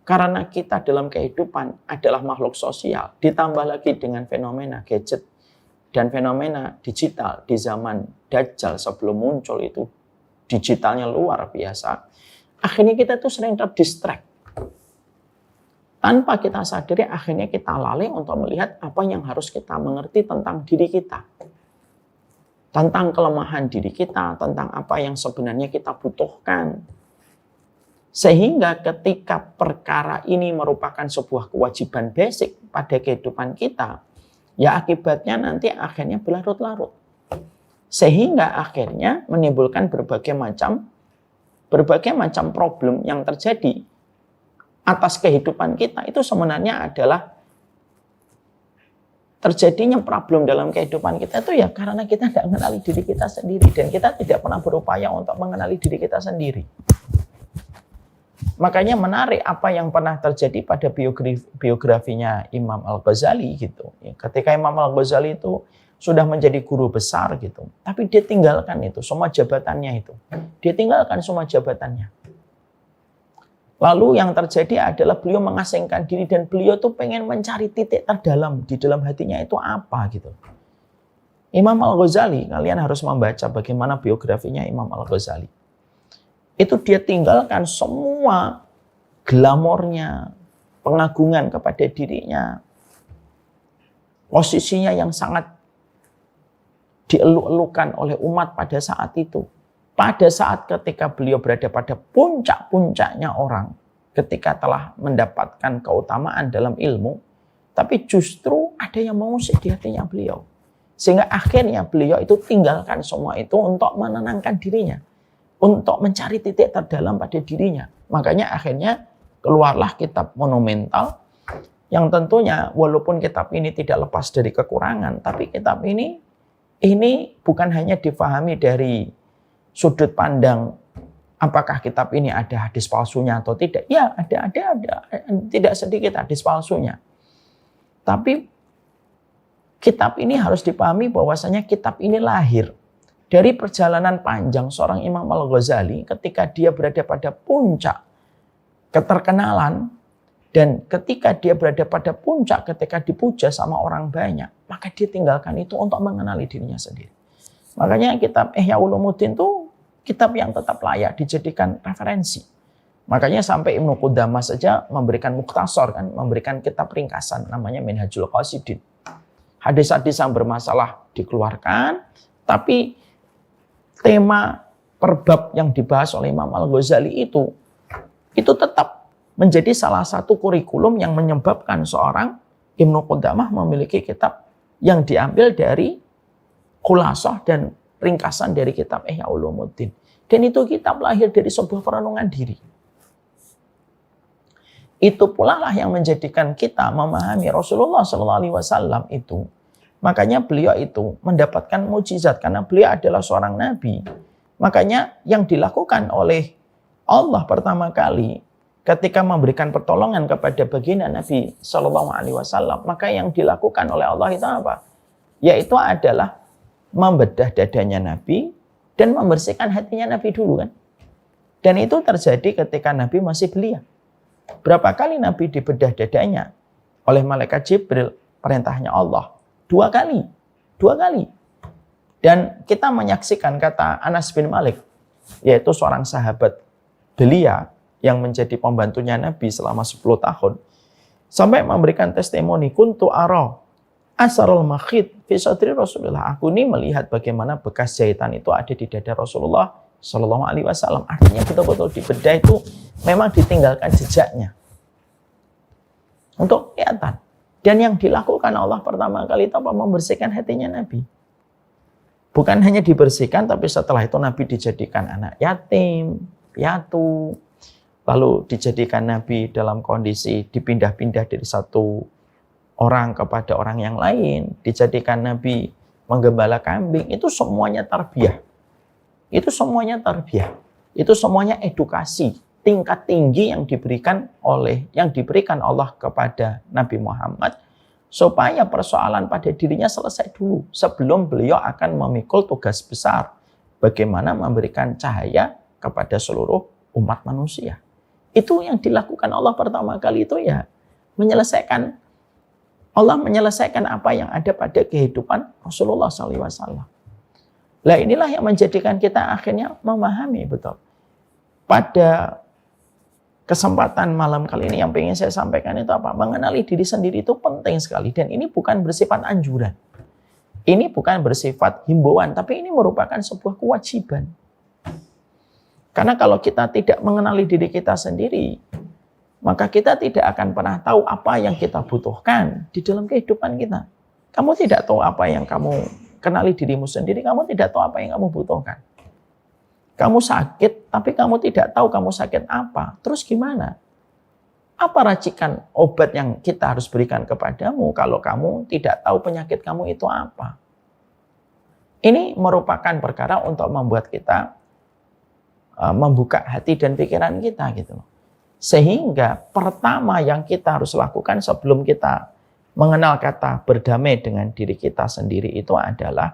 karena kita dalam kehidupan adalah makhluk sosial, ditambah lagi dengan fenomena gadget dan fenomena digital di zaman Dajjal sebelum muncul itu digitalnya luar biasa. Akhirnya kita tuh sering terdistract. Tanpa kita sadari akhirnya kita lalai untuk melihat apa yang harus kita mengerti tentang diri kita. Tentang kelemahan diri kita, tentang apa yang sebenarnya kita butuhkan. Sehingga ketika perkara ini merupakan sebuah kewajiban basic pada kehidupan kita, ya akibatnya nanti akhirnya berlarut-larut. Sehingga akhirnya menimbulkan berbagai macam problem yang terjadi atas kehidupan kita. Itu sebenarnya adalah terjadinya problem dalam kehidupan kita itu ya karena kita tidak mengenali diri kita sendiri dan kita tidak pernah berupaya untuk mengenali diri kita sendiri. Makanya menarik apa yang pernah terjadi pada biografinya Imam Al-Ghazali gitu. Ketika Imam Al-Ghazali itu sudah menjadi guru besar gitu, tapi dia tinggalkan itu semua jabatannya itu. Dia tinggalkan semua jabatannya. Lalu yang terjadi adalah beliau mengasingkan diri dan beliau tuh pengen mencari titik terdalam di dalam hatinya itu apa gitu. Imam Al-Ghazali, kalian harus membaca bagaimana biografinya Imam Al-Ghazali. Itu dia tinggalkan semua glamornya, pengagungan kepada dirinya, posisinya yang sangat dieluk-elukan oleh umat pada saat itu. Pada saat ketika beliau berada pada puncak-puncaknya orang, ketika telah mendapatkan keutamaan dalam ilmu, tapi justru ada yang mengusik di hatinya beliau. Sehingga akhirnya beliau itu tinggalkan semua itu untuk menenangkan dirinya, untuk mencari titik terdalam pada dirinya. Makanya akhirnya keluarlah kitab monumental, yang tentunya walaupun kitab ini tidak lepas dari kekurangan, tapi kitab ini bukan hanya difahami dari sudut pandang apakah kitab ini ada hadis palsunya atau tidak. Ya, ada tidak sedikit hadis palsunya. Tapi kitab ini harus dipahami bahwasanya kitab ini lahir Dari perjalanan panjang seorang Imam Al-Ghazali ketika dia berada pada puncak keterkenalan dan ketika dia berada pada puncak ketika dipuja sama orang banyak, maka dia tinggalkan itu untuk mengenali dirinya sendiri. Makanya kitab Ihya Ulumuddin itu kitab yang tetap layak dijadikan referensi. Makanya sampai Ibnu Qudamah saja memberikan mukhtasar, kan, memberikan kitab ringkasan namanya Minhajul Qasidin. Hadis-hadis yang bermasalah dikeluarkan, tapi tema perbab yang dibahas oleh Imam Al-Ghazali itu tetap menjadi salah satu kurikulum yang menyebabkan seorang Ibnu Qudamah memiliki kitab yang diambil dari khulasah dan ringkasan dari kitab Ihya Ulumuddin. Dan itu kitab lahir dari sebuah perenungan diri. Itu pula lah yang menjadikan kita memahami Rasulullah SAW itu. Makanya beliau itu mendapatkan mukjizat karena beliau adalah seorang nabi. Makanya yang dilakukan oleh Allah pertama kali ketika memberikan pertolongan kepada baginda Nabi SAW, maka yang dilakukan oleh Allah itu apa? Yaitu adalah membedah dadanya Nabi dan membersihkan hatinya Nabi dulu, kan? Dan itu terjadi ketika Nabi masih belia. Berapa kali Nabi dibedah dadanya oleh malaikat Jibril, perintahnya Allah? 2 kali. 2 kali. Dan kita menyaksikan kata Anas bin Malik, yaitu seorang sahabat belia yang menjadi pembantunya Nabi selama 10 tahun, sampai memberikan testimoni, kuntu ara asarul makhid fi sadri Rasulullah. Aku ini melihat bagaimana bekas jahitan itu ada di dada Rasulullah Shallallahu Alaihi Wasallam. Artinya betul-betul dibedah itu memang ditinggalkan jejaknya untuk kelihatan. Dan yang dilakukan Allah pertama kali itu apa? Membersihkan hatinya Nabi. Bukan hanya dibersihkan, tapi setelah itu Nabi dijadikan anak yatim, piatu. Lalu dijadikan Nabi dalam kondisi dipindah-pindah dari satu orang kepada orang yang lain. Dijadikan Nabi menggembala kambing. Itu semuanya tarbiyah. Itu semuanya tarbiyah. Itu semuanya edukasi tingkat tinggi yang diberikan Allah kepada Nabi Muhammad supaya persoalan pada dirinya selesai dulu sebelum beliau akan memikul tugas besar bagaimana memberikan cahaya kepada seluruh umat manusia. Itu yang dilakukan Allah pertama kali itu ya Allah menyelesaikan apa yang ada pada kehidupan Rasulullah SAW. Lah inilah yang menjadikan kita akhirnya memahami betul. Pada kesempatan malam kali ini yang pengen saya sampaikan itu apa? Mengenali diri sendiri itu penting sekali. Dan ini bukan bersifat anjuran. Ini bukan bersifat himbauan. Tapi ini merupakan sebuah kewajiban. Karena kalau kita tidak mengenali diri kita sendiri, maka kita tidak akan pernah tahu apa yang kita butuhkan di dalam kehidupan kita. Kamu tidak tahu apa yang kamu kenali dirimu sendiri, kamu tidak tahu apa yang kamu butuhkan. Kamu sakit, tapi kamu tidak tahu kamu sakit apa. Terus gimana? Apa racikan obat yang kita harus berikan kepadamu kalau kamu tidak tahu penyakit kamu itu apa? Ini merupakan perkara untuk membuat kita membuka hati dan pikiran kita gitu. Sehingga pertama yang kita harus lakukan sebelum kita mengenal kata berdamai dengan diri kita sendiri itu adalah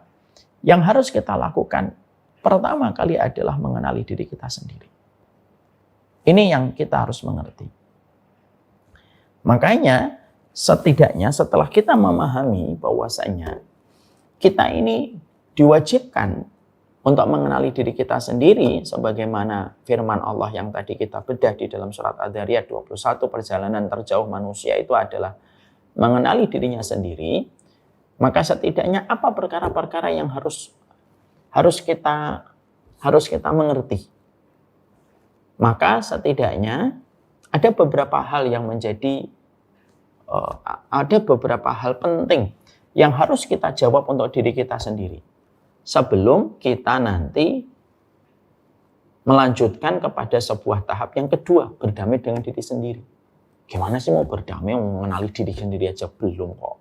yang harus kita lakukan pertama kali adalah mengenali diri kita sendiri. Ini yang kita harus mengerti. Makanya setidaknya setelah kita memahami bahwasanya kita ini diwajibkan untuk mengenali diri kita sendiri sebagaimana firman Allah yang tadi kita bedah di dalam surat Ad-Dzariyat 21, perjalanan terjauh manusia itu adalah mengenali dirinya sendiri, maka setidaknya apa perkara-perkara yang harus kita mengerti. Maka setidaknya ada beberapa hal yang menjadi ada beberapa hal penting yang harus kita jawab untuk diri kita sendiri sebelum kita nanti melanjutkan kepada sebuah tahap yang kedua, berdamai dengan diri sendiri. Gimana sih mau berdamai, mengenali diri sendiri aja belum kok.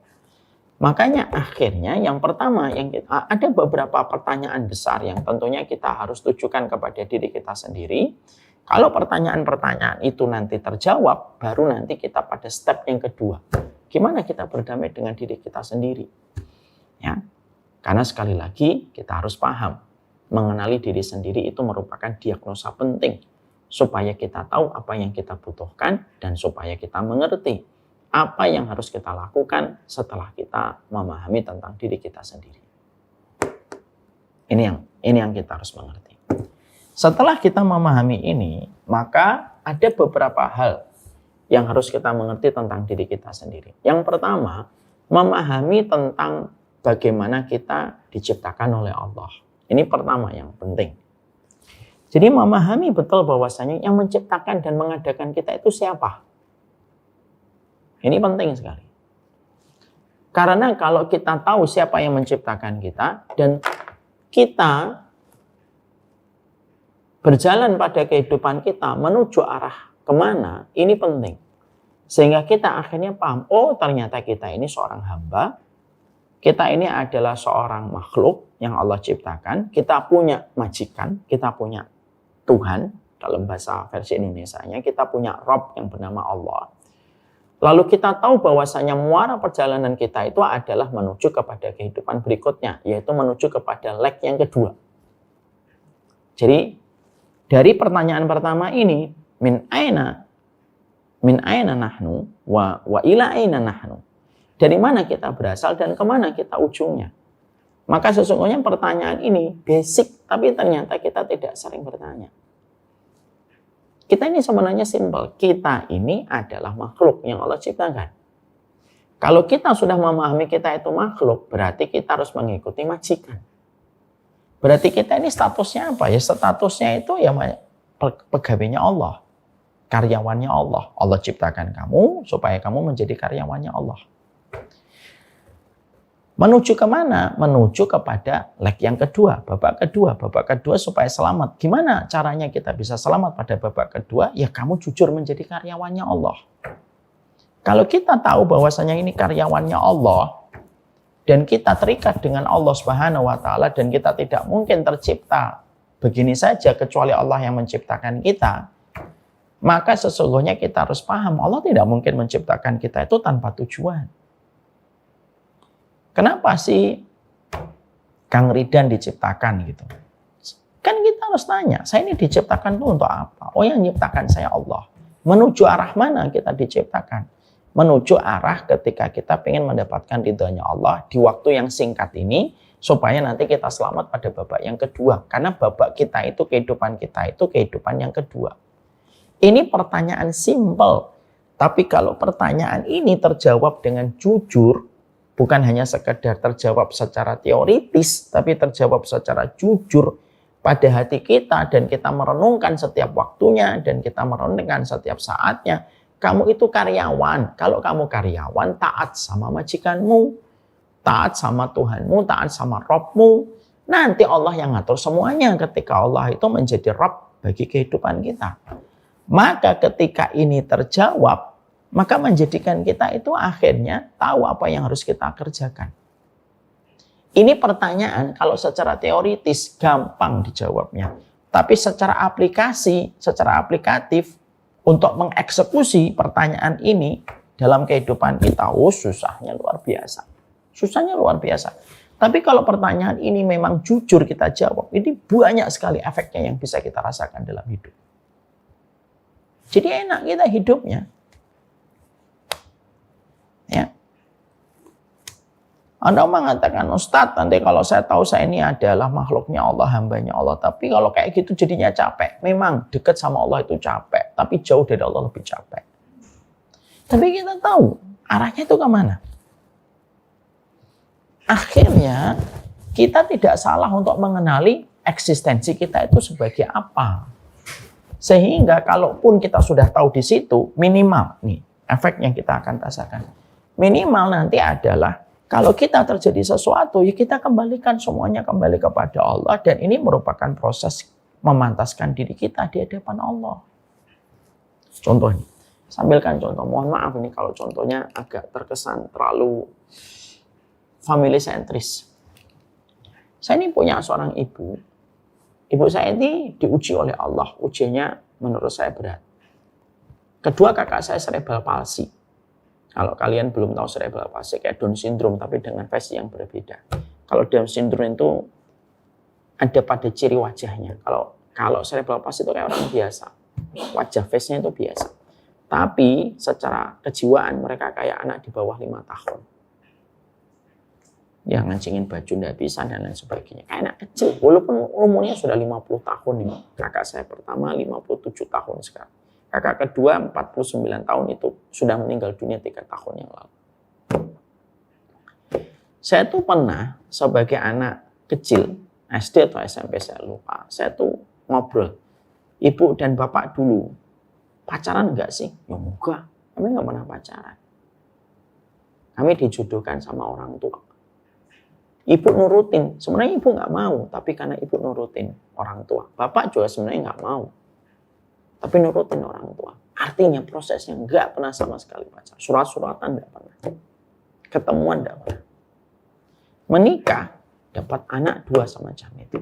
Makanya akhirnya yang pertama ada beberapa pertanyaan besar yang tentunya kita harus tujukan kepada diri kita sendiri. Kalau pertanyaan-pertanyaan itu nanti terjawab, baru nanti kita pada step yang kedua. Gimana kita berdamai dengan diri kita sendiri? Ya. Karena sekali lagi kita harus paham mengenali diri sendiri itu merupakan diagnosa penting supaya kita tahu apa yang kita butuhkan dan supaya kita mengerti apa yang harus kita lakukan setelah kita memahami tentang diri kita sendiri. Ini yang kita harus mengerti. Setelah kita memahami ini, maka ada beberapa hal yang harus kita mengerti tentang diri kita sendiri. Yang pertama, memahami tentang bagaimana kita diciptakan oleh Allah. Ini pertama yang penting. Jadi memahami betul bahwasanya yang menciptakan dan mengadakan kita itu siapa. Ini penting sekali. Karena kalau kita tahu siapa yang menciptakan kita dan kita berjalan pada kehidupan kita menuju arah kemana, ini penting. Sehingga kita akhirnya paham, oh ternyata kita ini seorang hamba, kita ini adalah seorang makhluk yang Allah ciptakan, kita punya majikan, kita punya Tuhan, dalam bahasa versi Indonesianya, kita punya Rabb yang bernama Allah. Lalu kita tahu bahwasanya muara perjalanan kita itu adalah menuju kepada kehidupan berikutnya, yaitu menuju kepada leg yang kedua. Jadi, dari pertanyaan pertama ini, min aina nahnu wa ila aina nahnu. Dari mana kita berasal dan kemana kita ujungnya. Maka sesungguhnya pertanyaan ini basic, tapi ternyata kita tidak sering bertanya. Kita ini sebenarnya simpel. Kita ini adalah makhluk yang Allah ciptakan. Kalau kita sudah memahami kita itu makhluk, berarti kita harus mengikuti majikan. Berarti kita ini statusnya apa? Ya statusnya itu ya pegawainya Allah. Karyawannya Allah. Allah ciptakan kamu supaya kamu menjadi karyawannya Allah. Menuju kemana? Menuju kepada leg yang kedua, babak kedua supaya selamat. Gimana caranya kita bisa selamat pada babak kedua? Ya kamu jujur menjadi karyawannya Allah. Kalau kita tahu bahwasanya ini karyawannya Allah dan kita terikat dengan Allah Subhanahu wa taala dan kita tidak mungkin tercipta begini saja kecuali Allah yang menciptakan kita, maka sesungguhnya kita harus paham Allah tidak mungkin menciptakan kita itu tanpa tujuan. Kenapa sih Kang Ridan diciptakan gitu? Kan kita harus tanya, saya ini diciptakan itu untuk apa? Oh yang menciptakan saya Allah. Menuju arah mana kita diciptakan? Menuju arah ketika kita ingin mendapatkan ridhonya Allah di waktu yang singkat ini, supaya nanti kita selamat pada babak yang kedua. Karena babak kita itu kehidupan yang kedua. Ini pertanyaan simpel. Tapi kalau pertanyaan ini terjawab dengan jujur, bukan hanya sekedar terjawab secara teoritis, tapi terjawab secara jujur pada hati kita dan kita merenungkan setiap waktunya dan kita merenungkan setiap saatnya. Kamu itu karyawan. Kalau kamu karyawan, taat sama majikanmu, taat sama Tuhanmu, taat sama Rabbmu. Nanti Allah yang ngatur semuanya ketika Allah itu menjadi Rabb bagi kehidupan kita. Maka ketika ini terjawab, maka menjadikan kita itu akhirnya tahu apa yang harus kita kerjakan. Ini pertanyaan kalau secara teoritis gampang dijawabnya. Tapi secara aplikasi, secara aplikatif, untuk mengeksekusi pertanyaan ini dalam kehidupan kita, susahnya luar biasa. Susahnya luar biasa. Tapi kalau pertanyaan ini memang jujur kita jawab, ini banyak sekali efeknya yang bisa kita rasakan dalam hidup. Jadi enak kita hidupnya. Ya. Anda mengatakan, Ustadz, nanti kalau saya tahu saya ini adalah makhluknya Allah, hambanya Allah. Tapi kalau kayak gitu jadinya capek. Memang dekat sama Allah itu capek. Tapi jauh dari Allah lebih capek. Tapi kita tahu arahnya itu kemana. Akhirnya kita tidak salah untuk mengenali eksistensi kita itu sebagai apa. Sehingga kalaupun kita sudah tahu di situ, minimal nih efek yang kita akan rasakan. Minimal nanti adalah kalau kita terjadi sesuatu, ya kita kembalikan semuanya kembali kepada Allah. Dan ini merupakan proses memantaskan diri kita di hadapan Allah. Contoh nih, sambilkan contoh. Mohon maaf nih kalau contohnya agak terkesan terlalu family sentris. Saya ini punya seorang ibu. Ibu saya ini diuji oleh Allah. Ujiannya menurut saya berat. Kedua kakak saya cerebral palsy. Kalau kalian belum tahu cerebral palsy kayak Down syndrome tapi dengan versi yang berbeda. Kalau Down syndrome itu ada pada ciri wajahnya. Kalau cerebral palsy itu kayak orang biasa, wajah face-nya itu biasa. Tapi secara kejiwaan mereka kayak anak di bawah 5 tahun. Yang ngancingin baju nggak bisa dan lain sebagainya. Kayak anak kecil, walaupun umurnya sudah 50 tahun nih. Kakak saya pertama 57 tahun sekarang. Kakak kedua 49 tahun itu sudah meninggal dunia 3 tahun yang lalu. Saya tuh pernah sebagai anak kecil, SD atau SMP saya lupa, saya tuh ngobrol, ibu dan bapak dulu pacaran enggak sih? Ya enggak, kami enggak pernah pacaran. Kami dijodohkan sama orang tua. Ibu nurutin, sebenarnya ibu nggak mau, tapi karena ibu nurutin orang tua. Bapak juga sebenarnya nggak mau, tapi nurutin orang tua. Artinya prosesnya nggak pernah sama sekali pacaran. Surat-suratan nggak pernah, ketemuan nggak pernah. Menikah, dapat anak 2 semacam itu.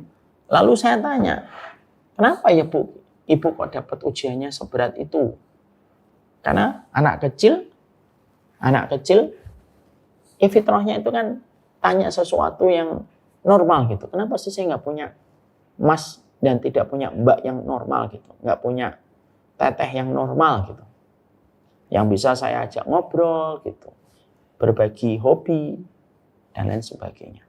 Lalu saya tanya, kenapa ya Bu, ibu kok dapat ujiannya seberat itu? Karena anak kecil, fitrahnya itu kan tanya sesuatu yang normal gitu. Kenapa sih saya nggak punya mas dan tidak punya mbak yang normal gitu? Nggak punya teteh yang normal gitu. Yang bisa saya ajak ngobrol gitu. Berbagi hobi dan lain sebagainya.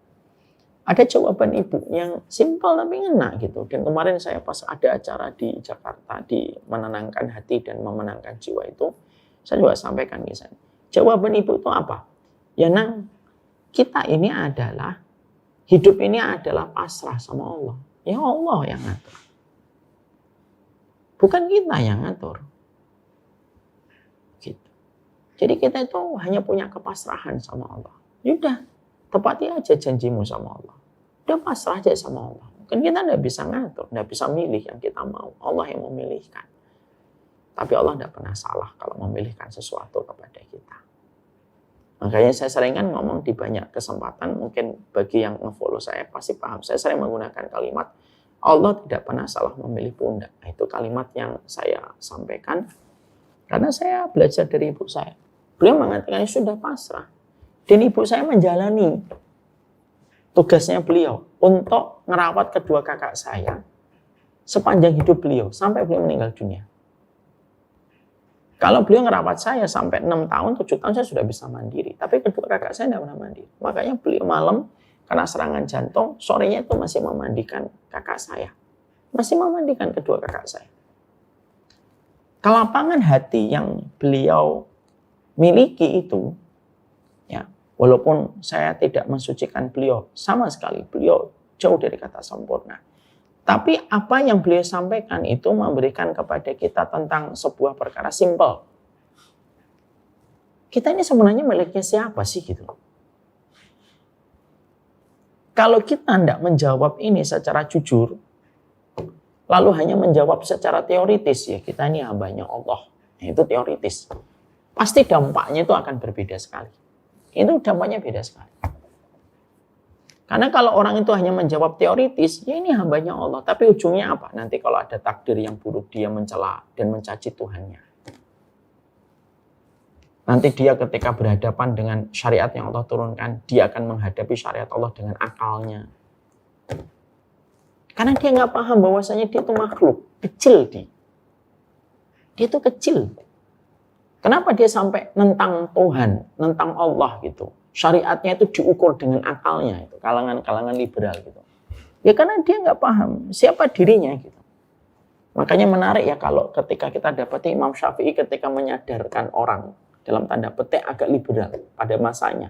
Ada jawaban ibu yang simpel tapi ngena gitu. Dan kemarin saya pas ada acara di Jakarta di menenangkan hati dan memenangkan jiwa itu, saya juga sampaikan ke sana. Jawaban ibu itu apa? Ya Nang, kita ini adalah, hidup ini adalah pasrah sama Allah. Ya Allah yang ngatur. Bukan kita yang ngatur. Gitu. Jadi kita itu hanya punya kepasrahan sama Allah. Yaudah, tepati aja janjimu sama Allah. Udah pasrah aja sama Allah. Kan kita tidak bisa ngatur, tidak bisa milih yang kita mau. Allah yang memilihkan. Tapi Allah tidak pernah salah kalau memilihkan sesuatu kepada kita. Makanya saya sering kan ngomong di banyak kesempatan, mungkin bagi yang nge-follow saya pasti paham. Saya sering menggunakan kalimat, Allah tidak pernah salah memilih pundak. Nah, itu kalimat yang saya sampaikan karena saya belajar dari ibu saya. Beliau mengatakan sudah pasrah. Dan ibu saya menjalani tugasnya beliau untuk merawat kedua kakak saya sepanjang hidup beliau, sampai beliau meninggal dunia. Kalau beliau ngerawat saya sampai 6 tahun, 7 tahun saya sudah bisa mandiri. Tapi kedua kakak saya tidak pernah mandiri. Makanya beliau malam karena serangan jantung, sorenya itu masih memandikan kakak saya. Masih memandikan kedua kakak saya. Kelapangan hati yang beliau miliki itu, ya, walaupun saya tidak mensucikan beliau sama sekali, beliau jauh dari kata sempurna. Tapi apa yang beliau sampaikan itu memberikan kepada kita tentang sebuah perkara simpel. Kita ini sebenarnya miliknya siapa sih gitu? Kalau kita tidak menjawab ini secara jujur, lalu hanya menjawab secara teoritis, ya kita ini hambanya Allah. Itu teoritis. Pasti dampaknya itu akan berbeda sekali. Itu dampaknya beda sekali. Karena kalau orang itu hanya menjawab teoritis, ya ini hambanya Allah. Tapi ujungnya apa? Nanti kalau ada takdir yang buruk, dia mencela dan mencaci Tuhannya. Nanti dia ketika berhadapan dengan syariat yang Allah turunkan, dia akan menghadapi syariat Allah dengan akalnya. Karena dia nggak paham bahwasanya dia itu makhluk, kecil dia. Dia itu kecil. Kenapa dia sampai nentang Tuhan, nentang Allah gitu? Syariatnya itu diukur dengan akalnya, itu kalangan-kalangan liberal gitu. Ya karena dia nggak paham siapa dirinya gitu. Makanya menarik ya kalau ketika kita dapati Imam Syafi'i ketika menyadarkan orang dalam tanda petik agak liberal pada masanya.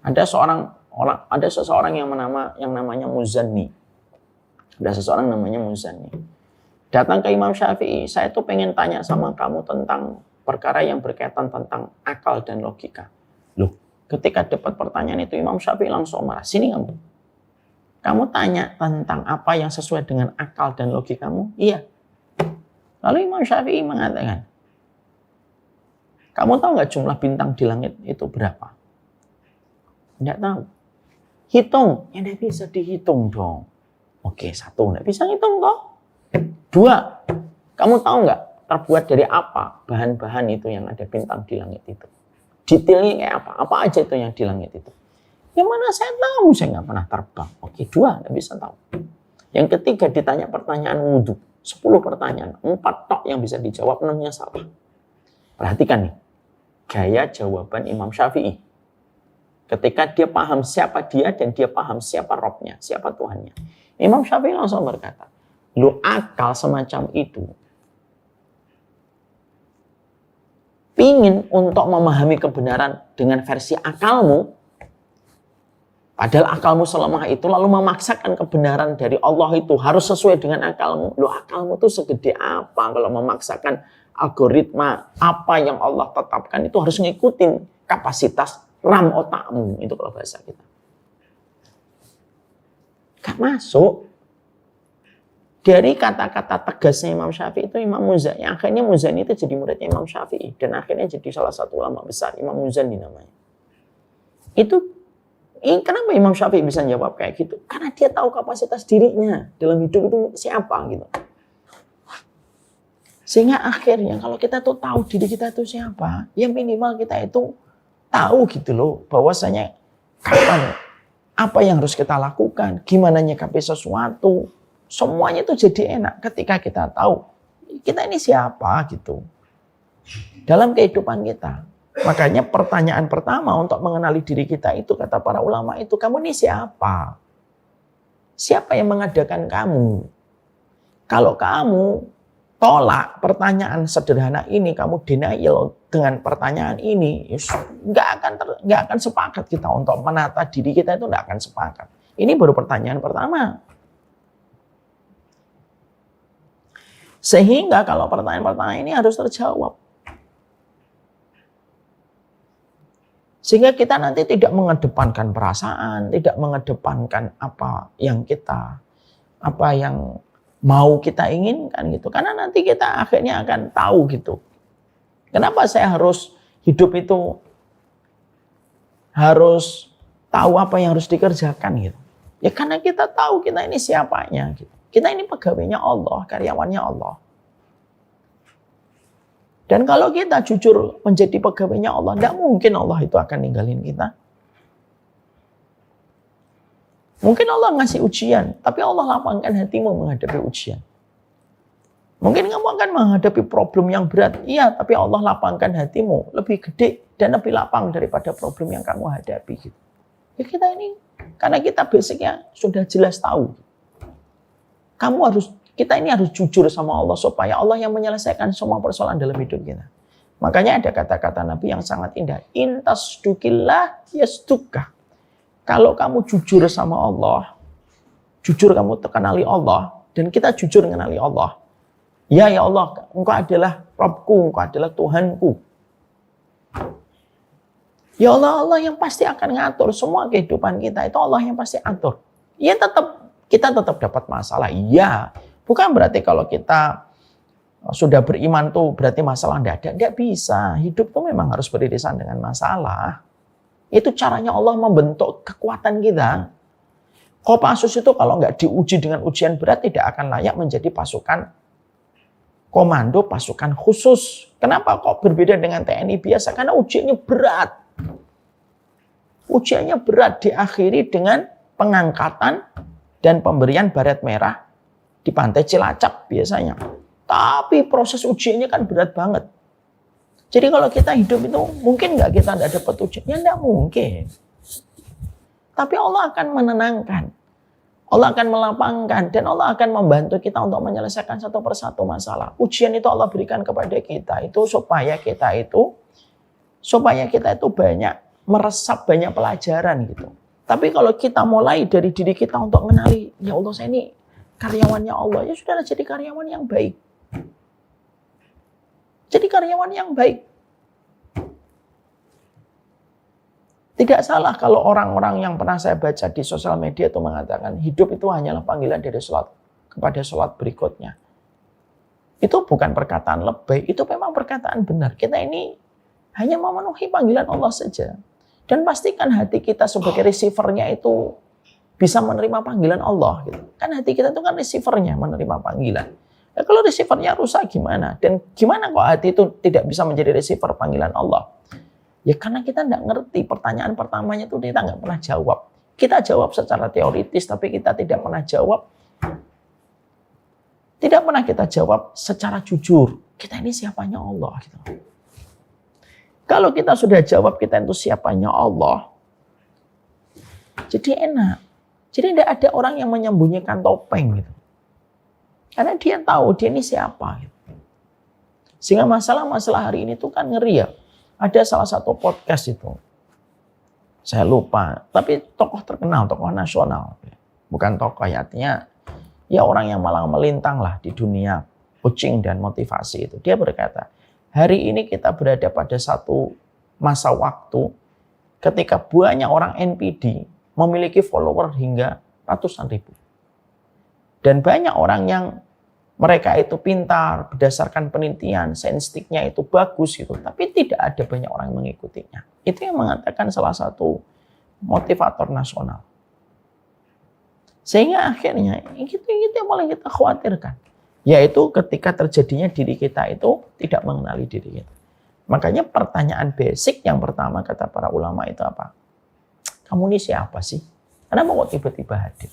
Ada seseorang yang namanya Muzanni. Ada seseorang namanya Muzanni. Datang ke Imam Syafi'i, saya tuh pengen tanya sama kamu tentang perkara yang berkaitan tentang akal dan logika. Loh, ketika dapat pertanyaan itu Imam Syafi'i langsung marah. Sini kamu. Kamu tanya tentang apa yang sesuai dengan akal dan logikamu? Iya. Lalu Imam Syafi'i mengatakan, kamu tahu nggak jumlah bintang di langit itu berapa? Nggak tahu. Hitung. Ya nggak bisa dihitung dong. Oke, 1. Nggak bisa hitung toh. 2. Kamu tahu nggak terbuat dari apa bahan-bahan itu yang ada bintang di langit itu? Detailnya kayak apa? Apa aja itu yang di langit itu? Yang mana saya tahu, saya nggak pernah terbang. Oke, 2, nggak bisa tahu. Yang ketiga ditanya pertanyaan wudhu. 10 pertanyaan. 4 tok yang bisa dijawab, 6-nya salah. Perhatikan nih. Gaya jawaban Imam Syafi'i. Ketika dia paham siapa dia dan dia paham siapa Robnya, siapa Tuhannya. Imam Syafi'i langsung berkata, lu akal semacam itu pingin untuk memahami kebenaran dengan versi akalmu, padahal akalmu selemah itu, lalu memaksakan kebenaran dari Allah itu harus sesuai dengan akalmu. Lu akalmu tuh segede apa kalau memaksakan algoritma apa yang Allah tetapkan itu harus ngikutin kapasitas RAM otakmu. Itu kalau bahasa kita. Gak masuk. Dari kata-kata tegasnya Imam Syafi'i itu Imam Muzani. Akhirnya Muzani itu jadi muridnya Imam Syafi'i. Dan akhirnya jadi salah satu ulama besar. Imam Muzani namanya. Kenapa Imam Syafi'i bisa jawab kayak gitu? Karena dia tahu kapasitas dirinya dalam hidup itu siapa gitu. Sehingga akhirnya kalau kita tuh tahu diri kita itu siapa, ya minimal kita itu tahu gitu loh bahwasanya kapan, apa yang harus kita lakukan, gimana nyikapi sesuatu, semuanya itu jadi enak ketika kita tahu kita ini siapa gitu dalam kehidupan kita. Makanya pertanyaan pertama untuk mengenali diri kita itu, kata para ulama itu, kamu ini siapa? Siapa yang mengadakan kamu? Kalau kamu tolak pertanyaan sederhana ini, kamu denial dengan pertanyaan ini, nggak akan sepakat kita untuk menata diri kita, itu nggak akan sepakat. Ini baru pertanyaan pertama. Sehingga kalau pertanyaan-pertanyaan ini harus terjawab. Sehingga kita nanti tidak mengedepankan perasaan, tidak mengedepankan apa yang mau kita inginkan gitu. Karena nanti kita akhirnya akan tahu gitu. Kenapa saya harus hidup itu harus tahu apa yang harus dikerjakan gitu. Ya karena kita tahu kita ini siapanya gitu. Kita ini pegawainya Allah, karyawannya Allah. Dan kalau kita jujur menjadi pegawainya Allah, tidak mungkin Allah itu akan ninggalin kita. Mungkin Allah ngasih ujian, tapi Allah lapangkan hatimu menghadapi ujian. Mungkin kamu akan menghadapi problem yang berat, iya, tapi Allah lapangkan hatimu lebih gede dan lebih lapang daripada problem yang kamu hadapi. Ya kita ini, karena kita basicnya sudah jelas tahu. Kita ini harus jujur sama Allah supaya Allah yang menyelesaikan semua persoalan dalam hidup kita. Makanya ada kata-kata Nabi yang sangat indah. Intasdukillah yasdukka. Kalau kamu jujur sama Allah, jujur kamu kenali Allah, dan kita jujur mengenali Allah. Ya Allah, Engkau adalah Rabbku, Engkau adalah Tuhanku. Ya Allah, Allah yang pasti akan ngatur semua kehidupan kita. Itu Allah yang pasti atur. Ya kita tetap dapat masalah. Iya. Bukan berarti kalau kita sudah beriman tuh berarti masalah tidak ada. Tidak bisa. Hidup tuh memang harus beririsan dengan masalah. Itu caranya Allah membentuk kekuatan kita. Kopassus itu kalau nggak diuji dengan ujian berat tidak akan layak menjadi pasukan komando, pasukan khusus. Kenapa kok berbeda dengan TNI biasa? Karena ujiannya berat. Ujiannya berat diakhiri dengan pengangkatan dan pemberian baret merah di pantai Cilacap biasanya. Tapi proses ujiannya kan berat banget. Jadi kalau kita hidup itu mungkin nggak kita nggak dapat ujian? Ya nggak mungkin. Tapi Allah akan menenangkan. Allah akan melapangkan dan Allah akan membantu kita untuk menyelesaikan satu persatu masalah. Ujian itu Allah berikan kepada kita itu supaya kita itu banyak meresap banyak pelajaran gitu. Tapi kalau kita mulai dari diri kita untuk mengenali, ya Allah saya ini karyawannya Allah, ya sudahlah jadi karyawan yang baik. Jadi karyawan yang baik. Tidak salah kalau orang-orang yang pernah saya baca di sosial media itu mengatakan hidup itu hanyalah panggilan dari sholat kepada sholat berikutnya. Itu bukan perkataan lebay, itu memang perkataan benar. Kita ini hanya memenuhi panggilan Allah saja. Dan pastikan hati kita sebagai receiver-nya itu bisa menerima panggilan Allah. Gitu. Kan hati kita itu kan receiver-nya menerima panggilan. Ya, kalau receiver-nya rusak gimana? Dan gimana kok hati itu tidak bisa menjadi receiver panggilan Allah? Ya karena kita tidak ngerti. Pertanyaan pertamanya itu kita nggak pernah jawab. Kita jawab secara teoritis, tapi kita tidak pernah jawab Tidak pernah kita jawab secara jujur. Kita ini siapanya Allah. Gitu. Kalau kita sudah jawab kita itu siapanya Allah, jadi enak. Jadi tidak ada orang yang menyembunyikan topeng. Gitu. Karena dia tahu dia ini siapa. Gitu. Sehingga masalah-masalah hari ini tuh kan ngeri ya. Ada salah satu podcast itu. Saya lupa. Tapi tokoh terkenal, tokoh nasional. Bukan tokoh ya, artinya ya orang yang malah melintang lah di dunia coaching dan motivasi itu. Dia berkata, hari ini kita berada pada satu masa waktu ketika banyak orang NPD memiliki follower hingga ratusan ribu. Dan banyak orang yang mereka itu pintar, berdasarkan penelitian, saintistiknya itu bagus gitu. Tapi tidak ada banyak orang yang mengikutinya. Itu yang mengatakan salah satu motivator nasional. Sehingga akhirnya itu yang paling kita khawatirkan. Yaitu ketika terjadinya diri kita itu tidak mengenali diri kita. Makanya pertanyaan basic yang pertama kata para ulama itu apa? Kamu ini siapa sih? Kenapa kok tiba-tiba hadir?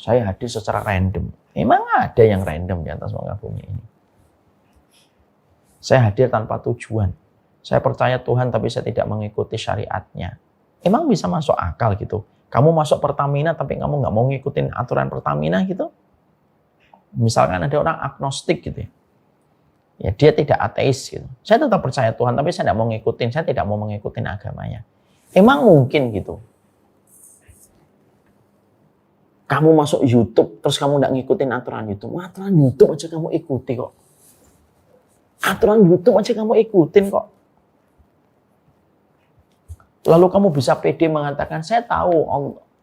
Saya hadir secara random. Memang ada yang random di atas muka bumi ini. Saya hadir tanpa tujuan. Saya percaya Tuhan tapi saya tidak mengikuti syariatnya. Emang bisa masuk akal gitu? Kamu masuk Pertamina tapi kamu nggak mau ngikutin aturan Pertamina gitu? Misalkan ada orang agnostik gitu ya. Ya dia tidak ateis gitu. Saya tetap percaya Tuhan tapi saya tidak mau ngikutin. Saya tidak mau mengikuti agamanya. Emang mungkin gitu? Kamu masuk YouTube, terus kamu tidak ngikutin aturan YouTube. Aturan YouTube aja kamu ikuti kok. Aturan YouTube aja kamu ikutin kok. Lalu kamu bisa pede mengatakan, saya tahu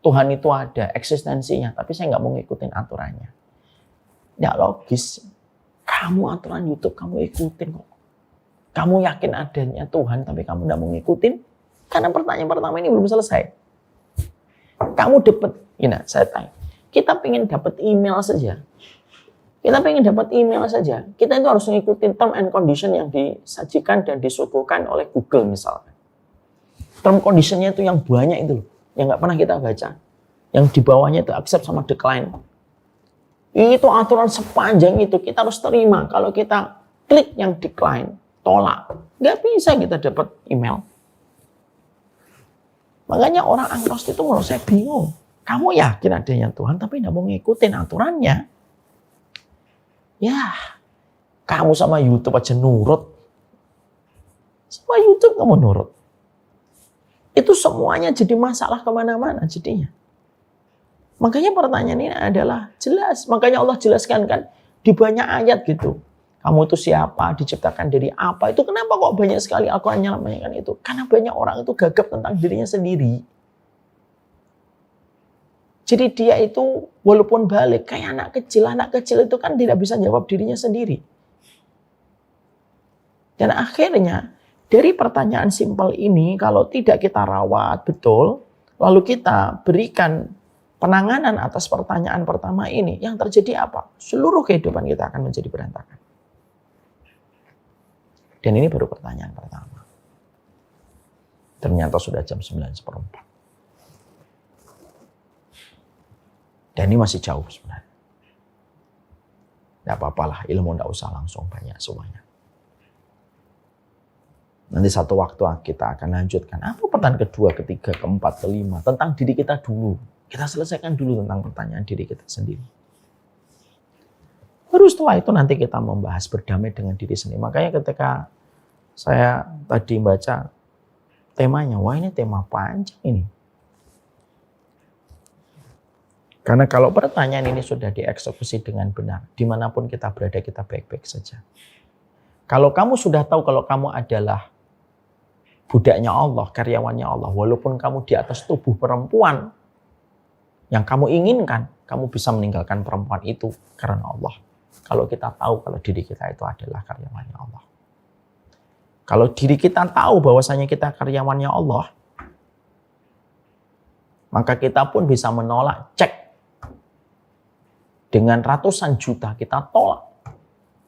Tuhan itu ada, eksistensinya, tapi saya nggak mau ngikutin aturannya. Ya logis. Kamu aturan YouTube, kamu ikutin kok. Kamu yakin adanya Tuhan, tapi kamu tidak mau ngikutin. Karena pertanyaan pertama ini belum selesai. Kamu dapat, saya tanya, kita pengen dapat email saja. Kita pengen dapat email saja. Kita itu harus ngikutin term and condition yang disajikan dan disuguhkan oleh Google misalkan. Term conditionnya itu yang banyak itu loh, yang nggak pernah kita baca. Yang di bawahnya itu accept sama decline. Itu aturan sepanjang itu kita harus terima. Kalau kita klik yang decline, tolak, nggak bisa kita dapat email. Makanya orang agnostik itu menurut saya bingung. Kamu yakin adanya Tuhan tapi tidak mau ngikutin aturannya. Ya, kamu sama YouTube aja nurut. Sama YouTube kamu nurut. Itu semuanya jadi masalah kemana-mana jadinya. Makanya pertanyaan ini adalah jelas. Makanya Allah jelaskan kan di banyak ayat gitu. Kamu itu siapa, diciptakan dari apa. Itu kenapa kok banyak sekali Al-Quran menyampaikan itu. Karena banyak orang itu gagap tentang dirinya sendiri. Jadi dia itu walaupun balik kayak anak kecil itu kan tidak bisa jawab dirinya sendiri. Dan akhirnya dari pertanyaan simpel ini kalau tidak kita rawat betul, lalu kita berikan penanganan atas pertanyaan pertama ini, yang terjadi apa? Seluruh kehidupan kita akan menjadi berantakan. Dan ini baru pertanyaan pertama. Ternyata sudah jam 9:04. Dan ini masih jauh sebenarnya. Tidak apa-apalah, ilmu tidak usah langsung banyak semuanya. Nanti satu waktu kita akan lanjutkan. Apa pertanyaan kedua, ketiga, keempat, kelima. Tentang diri kita dulu. Kita selesaikan dulu tentang pertanyaan diri kita sendiri. Baru setelah itu nanti kita membahas berdamai dengan diri sendiri. Makanya ketika saya tadi baca temanya, wah ini tema panjang ini. Karena kalau pertanyaan ini sudah dieksekusi dengan benar, dimanapun kita berada kita baik-baik saja. Kalau kamu sudah tahu kalau kamu adalah budaknya Allah, karyawannya Allah, walaupun kamu di atas tubuh perempuan yang kamu inginkan, kamu bisa meninggalkan perempuan itu karena Allah. Kalau kita tahu kalau diri kita itu adalah karyawannya Allah. Kalau diri kita tahu bahwasanya kita karyawannya Allah, maka kita pun bisa menolak cek. Dengan ratusan juta kita tolak.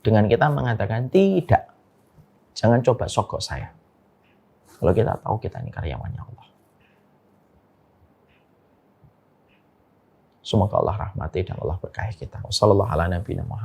Dengan kita mengatakan tidak. Jangan coba sogok saya. Kalau kita tahu kita ini karyawannya Allah. Semoga Allah rahmati dan Allah berkahi kita. Wassalamualaikum warahmatullahi wabarakatuh.